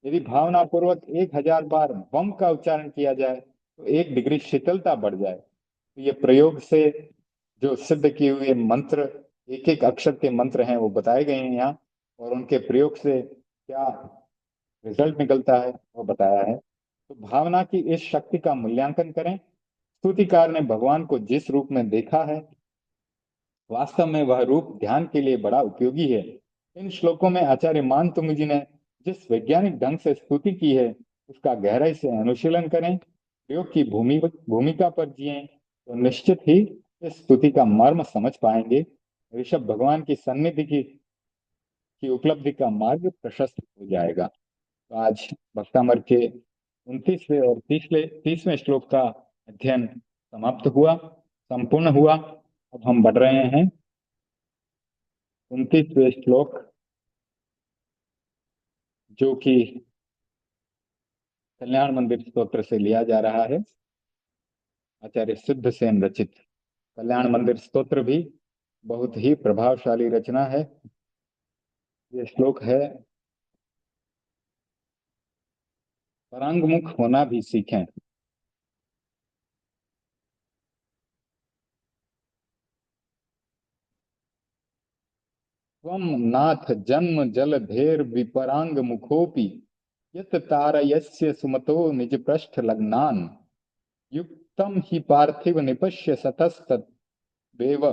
यदि भावना पूर्वक 1000 बार वम का उच्चारण किया जाए तो 1 डिग्री शीतलता बढ़ जाए। तो ये प्रयोग से जो सिद्ध किए हुए मंत्र, एक एक अक्षर के मंत्र हैं, वो बताए गए हैं यहाँ, और उनके प्रयोग से क्या रिजल्ट निकलता है वो बताया है। तो भावना की इस शक्ति का मूल्यांकन करें। स्तुतिकार ने भगवान को जिस रूप में देखा है, वास्तव में वह रूप ध्यान के लिए बड़ा उपयोगी है। इन श्लोकों में आचार्य मानतुंग जी ने जिस वैज्ञानिक ढंग से स्तुति की है, उसका गहराई से अनुशीलन करें, प्रयोग की भूमिका पर जिएं, तो निश्चित ही इस स्तुति का मर्म समझ पाएंगे। ऋषभ भगवान की सन्निधि की उपलब्धि का मार्ग प्रशस्त हो जाएगा। तो आज भक्तामर के 29वें और 30वें श्लोक का अध्ययन समाप्त हुआ, संपूर्ण हुआ। अब हम बढ़ रहे हैं 29वें श्लोक, जो कि कल्याण मंदिर स्तोत्र से लिया जा रहा है, आचार्य सिद्ध सेन रचित। कल्याण मंदिर स्तोत्र भी बहुत ही प्रभावशाली रचना है। ये श्लोक है, परांगमुख होना भी सीखें। त्वं नाथ जन्म जलधेर विपरांग मुखोपि यत तारयस्य सुमतो निज पृष्ठ लग्नान युक्तम हि पार्थिव निपश्य सतस्तद्वेव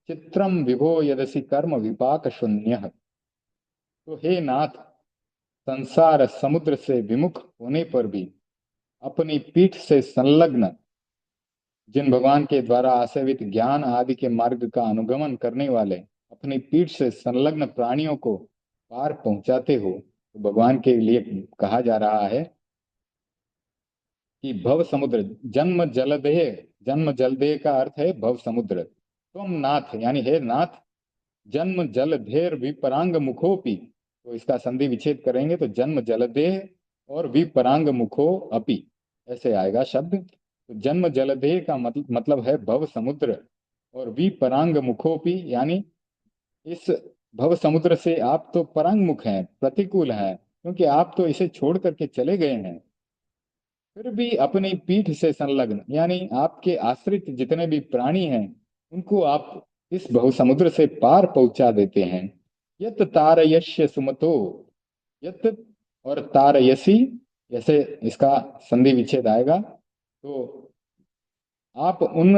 चित्रम विभो यदसि कर्म विपाक शून्य। तो हे नाथ, संसार समुद्र से विमुख होने पर भी अपनी पीठ से संलग्न, जिन भगवान के द्वारा आसेवित ज्ञान आदि के मार्ग का अनुगमन करने वाले अपनी पीठ से संलग्न प्राणियों को पार पहुंचाते हो, तो भगवान के लिए कहा जा रहा है कि भव समुद्र, जन्म जलदेह, जन्म जलदेह का अर्थ है भव समुद्र। तुम नाथ यानी हे नाथ, जन्म जलधेर विपरांग मुखोपि, तो इसका संधि विच्छेद करेंगे तो जन्म जलदेह और विपरांग मुखो अपि, ऐसे आएगा शब्द। तो जन्म जलदेह का मतलब है भव समुद्र, और विपरांग मुखोपि यानी इस भव समुद्र से आप तो परांग मुख हैं, प्रतिकूल हैं, क्योंकि आप तो इसे छोड़ करके चले गए हैं। फिर भी अपनी पीठ से संलग्न यानी आपके आश्रित जितने भी प्राणी हैं, उनको आप इस बहु समुद्र से पार पहुंचा देते हैं। यत तारयस्य सुमतो, यत और तारयसी, जैसे इसका संधि विच्छेद आएगा, तो आप उन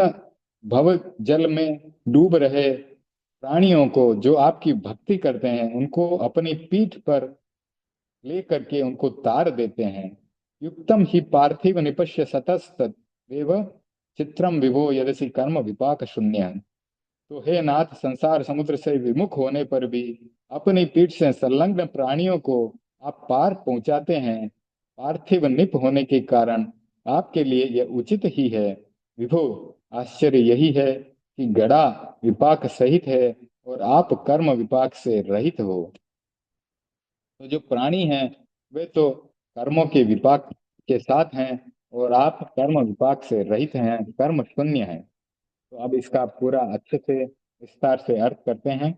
भव जल में डूब रहे प्राणियों को, जो आपकी भक्ति करते हैं, उनको अपनी पीठ पर ले करके उनको तार देते हैं। युक्तम ही पार्थिव निपश्य सतस्तवेव चित्रम विभो यदसि कर्म विपाक शून्य। तो हे नाथ, संसार समुद्र से विमुख होने पर भी अपनी पीठ से संलग्न प्राणियों को आप पार पहुंचाते हैं। पार्थिव निप होने के कारण आपके लिए यह उचित ही है। विभो, आश्चर्य यही है कि गड़ा विपाक सहित है और आप कर्म विपाक से रहित हो। तो जो प्राणी हैं वे तो कर्मों के विपाक के साथ हैं और आप कर्म विपाक से रहित हैं, कर्म शून्य हैं। तो अब इसका पूरा अच्छे से विस्तार से अर्थ करते हैं।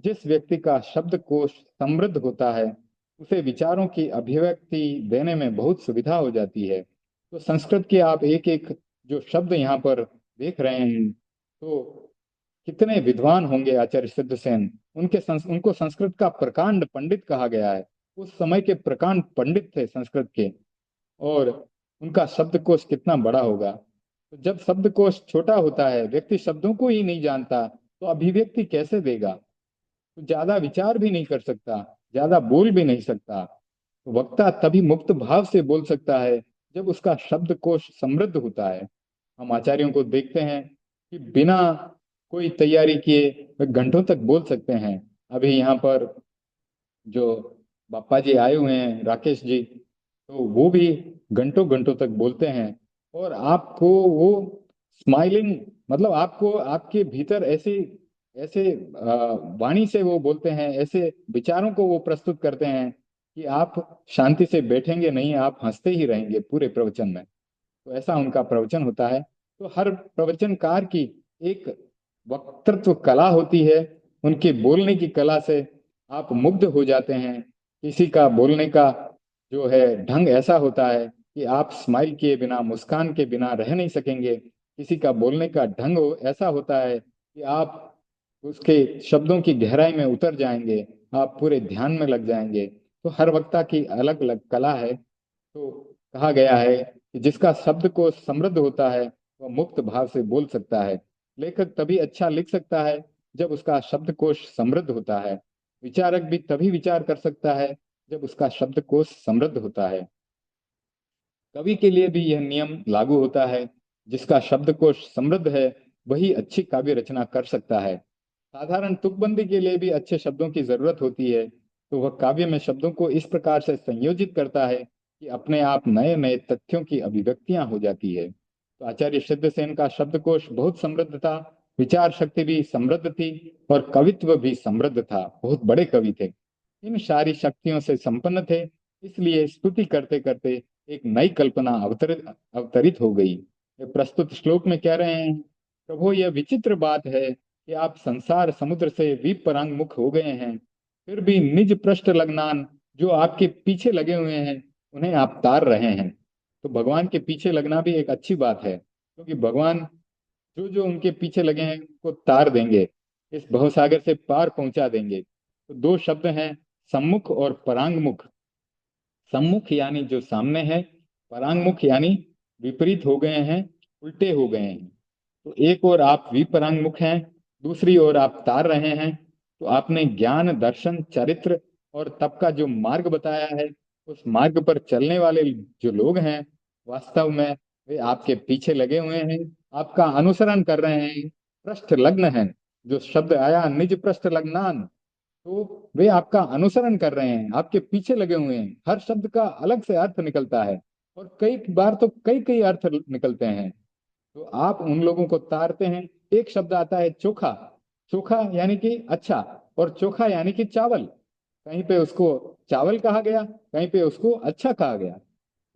जिस व्यक्ति का शब्दकोश समृद्ध होता है उसे विचारों की अभिव्यक्ति देने में बहुत सुविधा हो जाती है। तो संस्कृत के आप एक एक जो शब्द यहाँ पर देख रहे हैं, तो कितने विद्वान होंगे आचार्य सिद्धसेन। उनको संस्कृत का प्रकांड पंडित कहा गया है। उस समय के प्रकांड पंडित थे संस्कृत के। और उनका शब्दकोश कितना बड़ा होगा। तो जब शब्दकोश छोटा होता है, व्यक्ति शब्दों को ही नहीं जानता, तो अभिव्यक्ति कैसे देगा। तो ज्यादा विचार भी नहीं कर सकता, ज्यादा बोल भी नहीं सकता। तो वक्ता तभी मुक्त भाव से बोल सकता है जब उसका शब्दकोश समृद्ध होता है। हम आचार्यों को देखते हैं कि बिना कोई तैयारी किए वे घंटों तक बोल सकते हैं। अभी यहाँ पर जो बापा जी आए हुए हैं, राकेश जी, तो वो भी घंटों घंटों तक बोलते हैं। और आपको वो स्माइलिंग, मतलब आपको आपके भीतर ऐसी ऐसे वाणी से वो बोलते हैं, ऐसे विचारों को वो प्रस्तुत करते हैं कि आप शांति से बैठेंगे नहीं, आप हंसते ही रहेंगे पूरे प्रवचन में। तो ऐसा उनका प्रवचन होता है। तो हर प्रवचनकार की एक वक्तृत्व कला होती है। उनके बोलने की कला से आप मुग्ध हो जाते हैं। किसी का बोलने का जो है ढंग ऐसा होता है कि आप स्माइल किए बिना, मुस्कान के बिना रह नहीं सकेंगे। किसी का बोलने का ढंग ऐसा होता है कि आप उसके शब्दों की गहराई में उतर जाएंगे, आप पूरे ध्यान में लग जाएंगे। तो हर वक्ता की अलग अलग कला है। तो कहा गया है कि जिसका शब्द को समृद्ध होता है वह मुक्त भाव से बोल सकता है। लेखक तभी अच्छा लिख सकता है जब उसका शब्दकोश समृद्ध होता है। विचारक भी तभी विचार कर सकता है जब उसका शब्दकोश समृद्ध होता है। कवि के लिए भी यह नियम लागू होता है। जिसका शब्दकोश समृद्ध है वही अच्छी काव्य रचना कर सकता है। साधारण तुकबंदी के लिए भी अच्छे शब्दों की जरूरत होती है। तो वह काव्य में शब्दों को इस प्रकार से संयोजित करता है कि अपने आप नए नए तथ्यों की अभिव्यक्तियां हो जाती है। तो आचार्य सिद्धसेन का शब्दकोश बहुत समृद्ध था, विचार शक्ति भी समृद्ध थी और कवित्व भी समृद्ध था। बहुत बड़े कवि थे, इन सारी शक्तियों से संपन्न थे। इसलिए स्तुति करते करते एक नई कल्पना अवतरित अवतरित हो गई। ये प्रस्तुत श्लोक में कह रहे हैं, प्रभु यह विचित्र बात है कि आप संसार समुद्र से विपरांगमुख हो गए हैं, फिर भी निज पृष्ठ लग्नान जो आपके पीछे लगे हुए हैं उन्हें आप तार रहे हैं। तो भगवान के पीछे लगना भी एक अच्छी बात है, क्योंकि भगवान जो जो उनके पीछे लगे हैं उनको तार देंगे, इस भवसागर से पार पहुंचा देंगे। तो दो शब्द हैं, सम्मुख और परांगमुख। सम्मुख यानी जो सामने है, परांगमुख यानी विपरीत हो गए हैं, उल्टे हो गए हैं। तो एक ओर आप विपरांगमुख हैं, दूसरी ओर आप तार रहे हैं। तो आपने ज्ञान दर्शन चरित्र और तप का जो मार्ग बताया है, उस मार्ग पर चलने वाले जो लोग हैं वास्तव में वे आपके पीछे लगे हुए हैं, आपका अनुसरण कर रहे हैं, पृष्ठ लग्न है। जो शब्द आया निज पृष्ठ लग्नान, तो वे आपका अनुसरण कर रहे हैं, आपके पीछे लगे हुए हैं। हर शब्द का अलग से अर्थ निकलता है और कई बार तो कई कई अर्थ निकलते हैं। तो आप उन लोगों को तारते हैं। एक शब्द आता है चोखा। चोखा यानी कि अच्छा, और चोखा यानी कि चावल। कहीं पे उसको चावल कहा गया, कहीं पे उसको अच्छा कहा गया।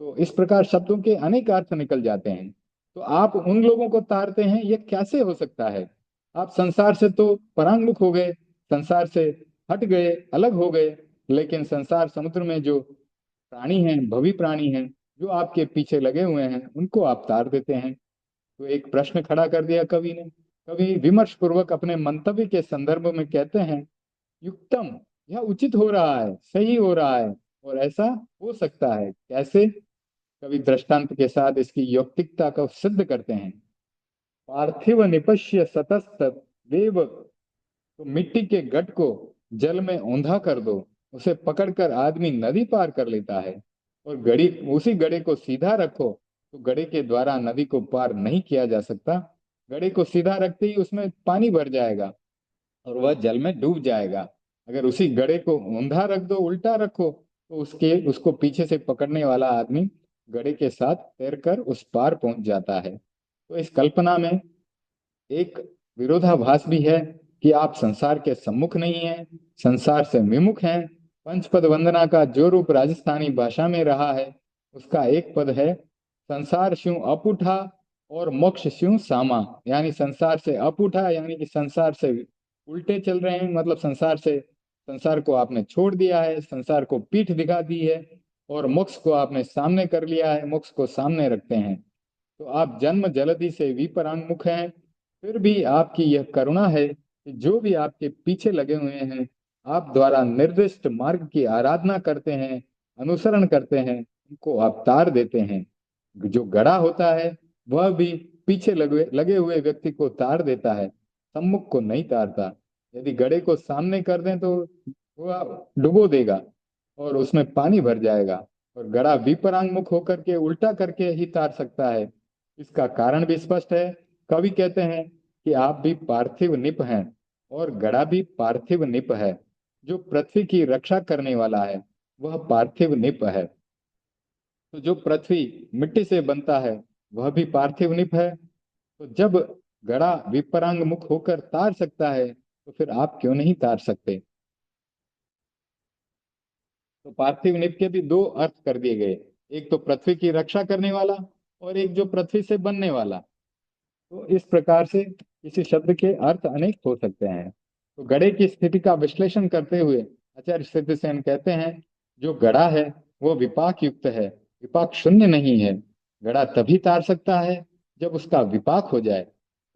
तो इस प्रकार शब्दों के अनेक अर्थ निकल जाते हैं। तो आप उन लोगों को तारते हैं, ये कैसे हो सकता है। आप संसार से तो परांगमुख हो गए, संसार से हट गए, अलग हो गए, लेकिन संसार समुद्र में जो प्राणी हैं, भवी प्राणी हैं, जो आपके पीछे लगे हुए हैं, उनको आप तार देते हैं। तो एक प्रश्न खड़ा कर दिया कवि ने। कवि विमर्श पूर्वक अपने मंतव्य के संदर्भ में कहते हैं, युक्तम, यह उचित हो रहा है, सही हो रहा है, और ऐसा हो सकता है कैसे। कवि दृष्टांत के साथ इसकी यौक्तिकता को सिद्ध करते हैं। पार्थिव निपश्य सतस्त देव, तो मिट्टी के घट को जल में औंधा कर दो, उसे पकड़कर आदमी नदी पार कर लेता है। और गड़ी उसी गड़े को सीधा रखो तो गड़े के द्वारा नदी को पार नहीं किया जा सकता। गड़े को सीधा रखते ही उसमें पानी भर जाएगा और वह जल में डूब जाएगा। अगर उसी गड़े को ऊंधा रख दो, उल्टा रखो, तो उसके उसको पीछे से पकड़ने वाला आदमी गड़े के साथ तैरकर उस पार पहुंच जाता है। तो इस कल्पना में एक विरोधाभास भी है कि आप संसार के सम्मुख नहीं हैं, संसार से विमुख हैं। पंचपद वंदना का जो रूप राजस्थानी भाषा में रहा है, उसका एक पद है, संसार स्यों अपूठा और मोक्ष स्यों सामा। यानी संसार से अपूठा यानी कि संसार से उल्टे चल रहे हैं, मतलब संसार को आपने छोड़ दिया है, संसार को पीठ दिखा दी है, और मोक्ष को आपने सामने कर लिया है, मोक्ष को सामने रखते हैं। तो आप जन्म जलधि से विपरांगमुख हैं, फिर भी आपकी यह करुणा है कि जो भी आपके पीछे लगे हुए हैं, आप द्वारा निर्दिष्ट मार्ग की आराधना करते हैं, अनुसरण करते हैं, उनको आप तार देते हैं। जो गड़ा होता है वह भी पीछे लगे लगे हुए व्यक्ति को तार देता है, सम्मुख को नहीं तारता। यदि गड़े को सामने कर दें तो वह डुबो देगा और उसमें पानी भर जाएगा, और गड़ा विपरांगमुख होकर के उल्टा करके ही तार सकता है। इसका कारण भी स्पष्ट है। कवि कहते हैं कि आप भी पार्थिव निप हैं और गड़ा भी पार्थिव निप है। जो पृथ्वी की रक्षा करने वाला है वह पार्थिव निप है। तो जो पृथ्वी मिट्टी से बनता है वह भी पार्थिव निप है। तो जब गड़ा विपरांग मुख होकर तार सकता है तो फिर आप क्यों नहीं तार सकते। तो पार्थिव निप के भी दो अर्थ कर दिए गए, एक तो पृथ्वी की रक्षा करने वाला और एक जो पृथ्वी से बनने वाला। तो इस प्रकार से किसी शब्द के अर्थ अनेक हो सकते हैं। तो गड़े की स्थिति का विश्लेषण करते हुए आचार्य सिद्ध सेन कहते हैं, जो गड़ा है वो विपाक युक्त है, विपाक शून्य नहीं है। गड़ा तभी तार सकता है जब उसका विपाक हो जाए,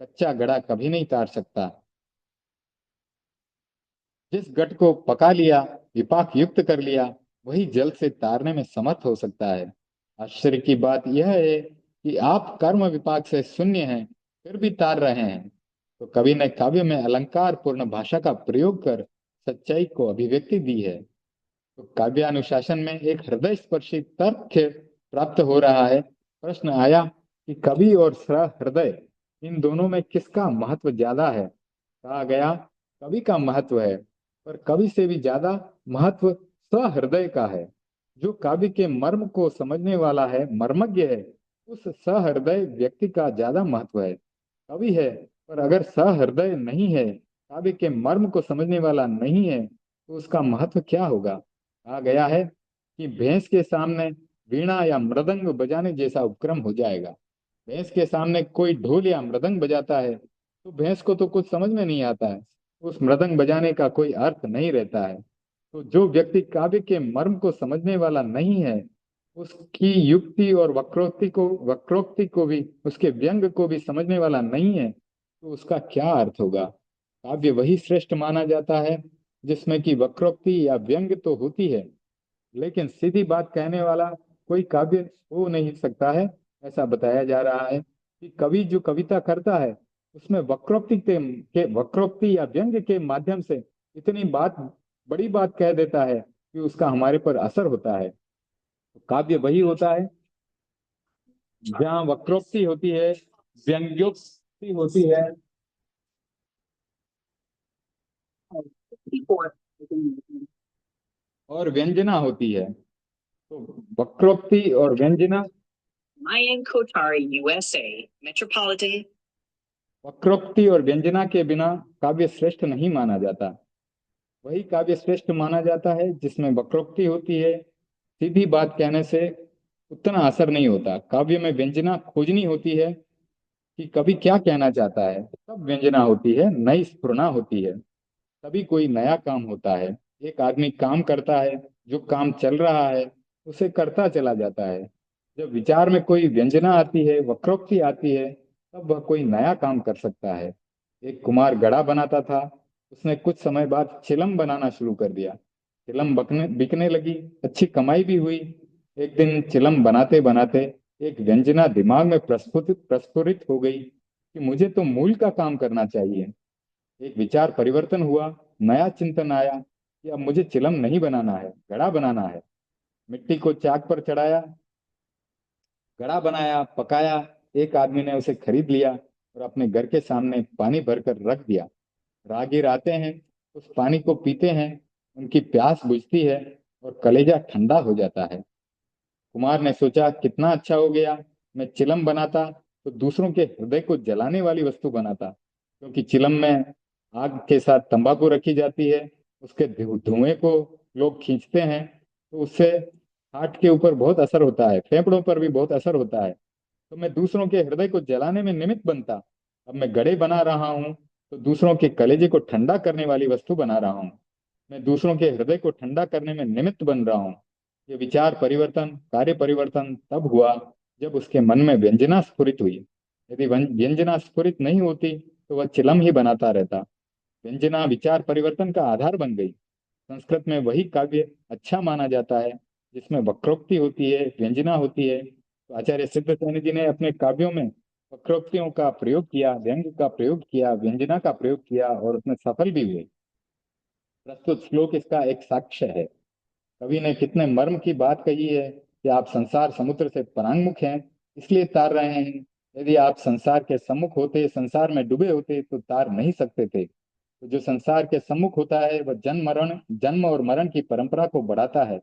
कच्चा गड़ा कभी नहीं तार सकता। जिस घट को पका लिया, विपाक युक्त कर लिया, वही जल से तारने में समर्थ हो सकता है। आश्चर्य की बात यह है कि आप कर्म विपाक से शून्य हैं, फिर भी तार रहे हैं। तो कवि ने काव्य में अलंकार पूर्ण भाषा का प्रयोग कर सच्चाई को अभिव्यक्ति दी है। तो काव्यानुशासन में एक हृदय स्पर्शी तथ्य प्राप्त हो रहा है। प्रश्न आया कि कवि और सहृदय, इन दोनों में किसका महत्व ज्यादा है। कहा गया कवि का महत्व है, पर कवि से भी ज्यादा महत्व सहृदय का है। जो काव्य के मर्म को समझने वाला है, मर्मज्ञ है, उस सहृदय व्यक्ति का ज्यादा महत्व है। कवि है पर अगर सहृदय नहीं है, काव्य के मर्म को समझने वाला नहीं है, तो उसका महत्व क्या होगा। कहा गया है कि भैंस के सामने वीणा या मृदंग बजाने जैसा उपक्रम हो जाएगा। भैंस के सामने कोई ढोल या मृदंग बजाता है तो भैंस को तो कुछ समझ में नहीं आता है, उस मृदंग बजाने का कोई अर्थ नहीं रहता है। तो जो व्यक्ति काव्य के मर्म को समझने वाला नहीं है, उसकी युक्ति और वक्रोक्ति को भी, उसके व्यंग को भी समझने वाला नहीं है, तो उसका क्या अर्थ होगा। काव्य वही श्रेष्ठ माना जाता है जिसमें कि वक्रोक्ति या व्यंग तो होती है, लेकिन सीधी बात कहने वाला कोई काव्य हो नहीं सकता है। ऐसा बताया जा रहा है कि कवि जो कविता करता है उसमें वक्रोक्ति या व्यंग के माध्यम से इतनी बात, बड़ी बात कह देता है कि उसका हमारे पर असर होता है। तो काव्य वही होता है जहाँ वक्रोक्ति होती है, व्यंग्योक्ति होती है, 54. और व्यंजना होती है। तो वक्रोक्ति और व्यंजना, Mayan Kotari, USA. Metropolitan. वक्रोक्ति और व्यंजना के बिना काव्य श्रेष्ठ नहीं माना जाता। वही काव्य श्रेष्ठ माना जाता है जिसमें वक्रोक्ति होती है। सीधी बात कहने से उतना असर नहीं होता। काव्य में व्यंजना खोजनी होती है कि कवि क्या कहना चाहता है, तब व्यंजना होती है, नई स्फुरना होती है, तभी कोई नया काम होता है। एक आदमी काम करता है, जो काम चल रहा है उसे करता चला जाता है। जब विचार में कोई व्यंजना आती है, वक्रोक्ति आती है, तब वह कोई नया काम कर सकता है। एक कुम्हार घड़ा बनाता था, उसने कुछ समय बाद चिलम बनाना शुरू कर दिया। चिलम बकने बिकने लगी, अच्छी कमाई भी हुई। एक दिन चिलम बनाते बनाते एक व्यंजना दिमाग में प्रस्फुरित हो गई कि मुझे तो मूल का काम करना चाहिए। एक विचार परिवर्तन हुआ, नया चिंतन आया कि अब मुझे चिलम नहीं बनाना है, घड़ा बनाना है। मिट्टी को चाक पर चढ़ाया, घड़ा बनाया, पकाया। एक आदमी ने उसे खरीद लिया और अपने घर के सामने पानी भरकर रख दिया। राहगीर आते हैं, उस पानी को पीते हैं, उनकी प्यास बुझती है और कलेजा ठंडा हो जाता है। कुमार ने सोचा, कितना अच्छा हो गया, मैं चिलम बनाता तो दूसरों के हृदय को जलाने वाली वस्तु बनाता, क्योंकि चिलम में आग के साथ तंबाकू रखी जाती है। उसके धुएं को लोग खींचते हैं, तो उससे हार्ट के ऊपर बहुत असर होता है, फेफड़ों पर भी बहुत असर होता है। तो मैं दूसरों के हृदय को जलाने में निमित्त बनता। अब मैं घड़े बना रहा हूँ तो दूसरों के कलेजे को ठंडा करने वाली वस्तु बना रहा हूँ। मैं दूसरों के हृदय को ठंडा करने में निमित्त बन रहा हूँ। ये विचार परिवर्तन, कार्य परिवर्तन तब हुआ जब उसके मन में व्यंजना स्फुरित हुई। यदि व्यंजना स्फुरित नहीं होती तो वह चिलम ही बनाता रहता। व्यंजना विचार परिवर्तन का आधार बन गई। संस्कृत में वही काव्य अच्छा माना जाता है जिसमें वक्रोक्ति होती है, व्यंजना होती है। तो आचार्य सिद्धसेन जी ने अपने काव्यों में वक्रोक्तियों का प्रयोग किया, व्यंग का प्रयोग किया, व्यंजना का प्रयोग किया और उसमें सफल भी हुए। प्रस्तुत श्लोक इसका एक साक्ष्य है। कवि ने कितने मर्म की बात कही है कि आप संसार समुद्र से परांगमुख हैं, इसलिए तार रहे हैं। यदि आप संसार के सम्मुख होते, संसार में डूबे होते तो तार नहीं सकते थे। तो जो संसार के सम्मुख होता है वह जन्म और मरण की परंपरा को बढ़ाता है।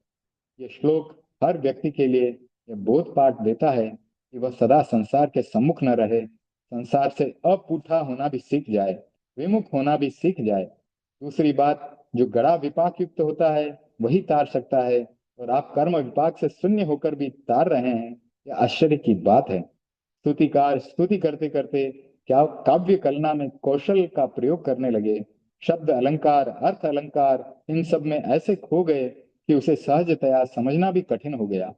ये श्लोक हर व्यक्ति के लिए यह बोध पाठ देता है कि वह सदा संसार के सम्मुख न रहे, संसार से अपूठा होना भी सीख जाए, विमुख होना भी सीख जाए। दूसरी बात, जो गड़ा विपाक युक्त होता है वही तार सकता है, और आप कर्म विपाक से शून्य होकर भी तार रहे हैं, यह आश्चर्य की बात है। स्तुतिकार स्तुति करते करते क्या काव्य कलना में कौशल का प्रयोग करने लगे। शब्द अलंकार, अर्थ अलंकार, इन सब में ऐसे खो गए कि उसे सहजतया समझना भी कठिन हो गया।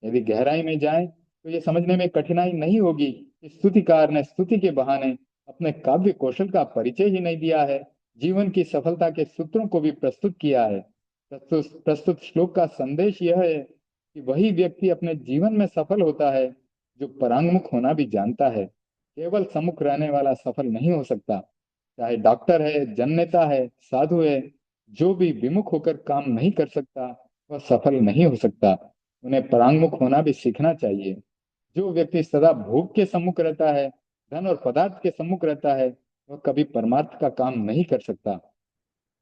यदि गहराई में जाएं तो ये समझने में कठिनाई नहीं होगी कि स्तुतिकार ने स्तुति के बहाने अपने काव्य कौशल का परिचय ही नहीं दिया है, जीवन की सफलता के सूत्रों को भी प्रस्तुत किया है। प्रस्तुत प्रस्तुत श्लोक का संदेश यह है कि वही व्यक्ति अपने जीवन में सफल होता है जो परांगमुख होना भी जानता है। केवल सम्मुख रहने वाला सफल नहीं हो सकता। चाहे डॉक्टर है, जननेता है, साधु है, जो भी विमुख होकर काम नहीं कर सकता वह सफल नहीं हो सकता। उन्हें परांगमुख होना भी सीखना चाहिए। जो व्यक्ति सदा भोग के सम्मुख रहता है, धन और पदार्थ के सम्मुख रहता है, वह कभी परमार्थ का काम नहीं कर सकता।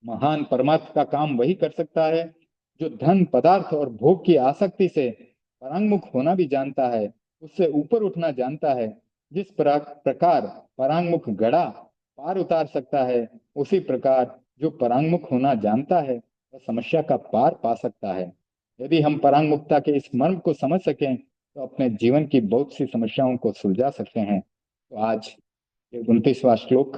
महान परमार्थ का काम वही कर सकता है जो धन, पदार्थ और भोग की आसक्ति से परांगमुख होना भी जानता है, उससे ऊपर उठना जानता है। जिस प्रकार परांगमुख घड़ा पार उतार सकता है, उसी प्रकार जो परांगमुख होना जानता है वह समस्या का पार पा सकता है। यदि हम परांगमुखता के इस मर्म को समझ सकें तो अपने जीवन की बहुत सी समस्याओं को सुलझा सकते हैं। तो आज ये 29वां श्लोक,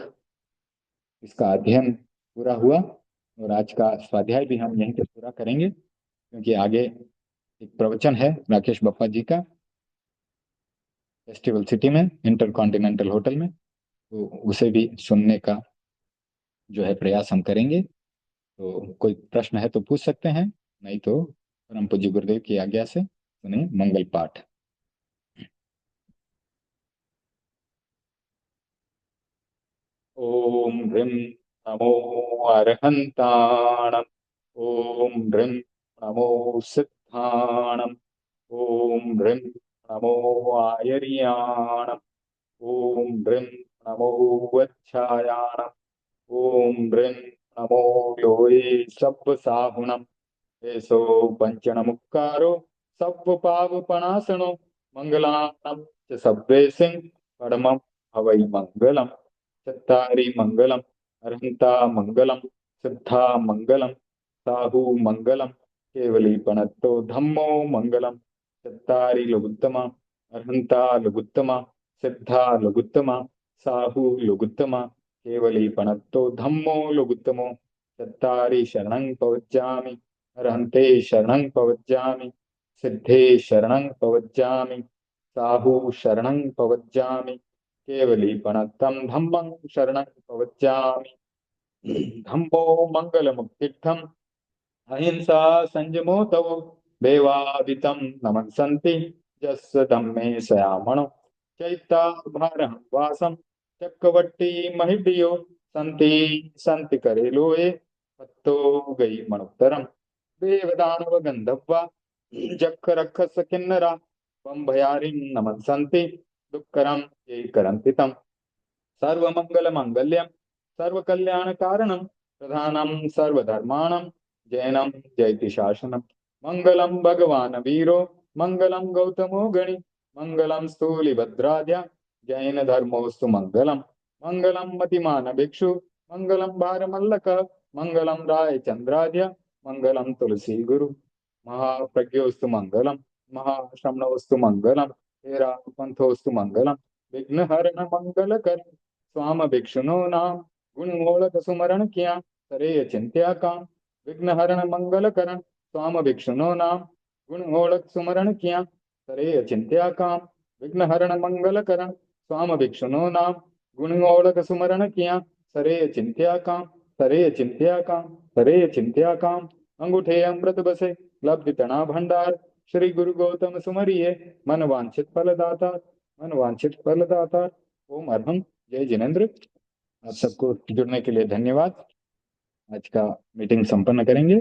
इसका अध्ययन पूरा हुआ और आज का स्वाध्याय भी हम यहीं पे पूरा करेंगे, क्योंकि आगे एक प्रवचन है राकेश बप्पा जी का फेस्टिवल सिटी में, इंटरकॉन्टिनेंटल होटल में। तो उसे भी सुनने का जो है प्रयास हम करेंगे। तो कोई प्रश्न है तो पूछ सकते हैं, नहीं तो परम पूज्य गुरुदेव की आज्ञा से सुने मंगल पाठ। ओम ह्रीं नमो अर्हन्ताणम्। ओम ह्रीं नमो सिद्धाणम्। ओम ह्रीं नमो आयर्याणम्। ओम ह्रीं नमो वच्छायाणम्। ओम ह्रीं नमो लोये सब्ब साहुणम्। एसो पंचण मुक्कारो सब्ब पावपणासनो मंगलानं च सब्बे सिंह परमं हवै मंगलम्। चत्तारि मंगलम्, अरहन्ता मंगलम्, सिद्धा मंगलम्, साहु मंगलम्, केवली पणत्तो धम्मो मंगलम्। चत्तारि लघुत्तमा, अरहन्ता लघुत्तमा, सिद्धा लघुत्तमा, साहु लघुत्तमा, केवली पणत्तो धम्मो लघुत्तमो। चत्तारि शरणं पवज्जामि, अरहन्ते शरणं पवज्जामि, सिद्धे शरणं पवज्जामि, साहु शरणं पवज्जामि, केवली पणत्तं धम्मं शरणं पवज्जामि। धम्मो मंगलमुक्तिर्थम्, अहिंसा संयमो तव देवादितं नमस्सन्ति यस्य धम्मे सयामणो चैत्ता भारं वासं चक्रवर्ती महिड्यो सन्ति सन्ति करे लोये पत्तो गई मणोत्तरम्। देवदानव गंधर्वा जख रक्षस किन्नरा त्वं भयारिं नमस्सन्ति दुःखरं ये करन्ति तम् सर्वमङ्गलमाङ्गल्यं सर्वकल्याणकारणं प्रधानं सर्वधर्माणां जैनं जयति शासनं मङ्गलं भगवान् वीरो मङ्गलं गौतमो गणि मङ्गलं स्थूलिभद्राद्या जैनधर्मोऽस्तु मङ्गलं मङ्गलं मतिमान भिक्षु मङ्गलं भारमल्लक मङ्गलं रायचन्द्राद्य मङ्गलं तुलसी गुरु महाप्रज्ञोऽस्तु मङ्गलं महाश्रमणोऽस्तु मङ्गलं हेरापन्थोऽस्तु मङ्गलं विघ्नहरण मंगलकर स्वाम भिक्षुनो नाम गुण मोलक सुमरण किया करे चिंत्या काम विघ्न हरण मंगल करण स्वाम भिक्षुनो नाम गुण मोलक सुमरण किया करे चिंत्या काम विघ्न हरण मंगल करण स्वाम भिक्षुनो नाम गुण मोलक सुमरण किया सरे चिंत्या काम सरे चिंत्या काम सरे चिंत्या काम अंगूठे अमृत बसे लब्ध तना भंडार श्री गुरु गौतम सुमरिये मन वांछित फलदाता मन वांछित फलदाता। ओम अर्हम। जय जिनेन्द्र। आप सबको जुड़ने के लिए धन्यवाद। आज का मीटिंग संपन्न करेंगे।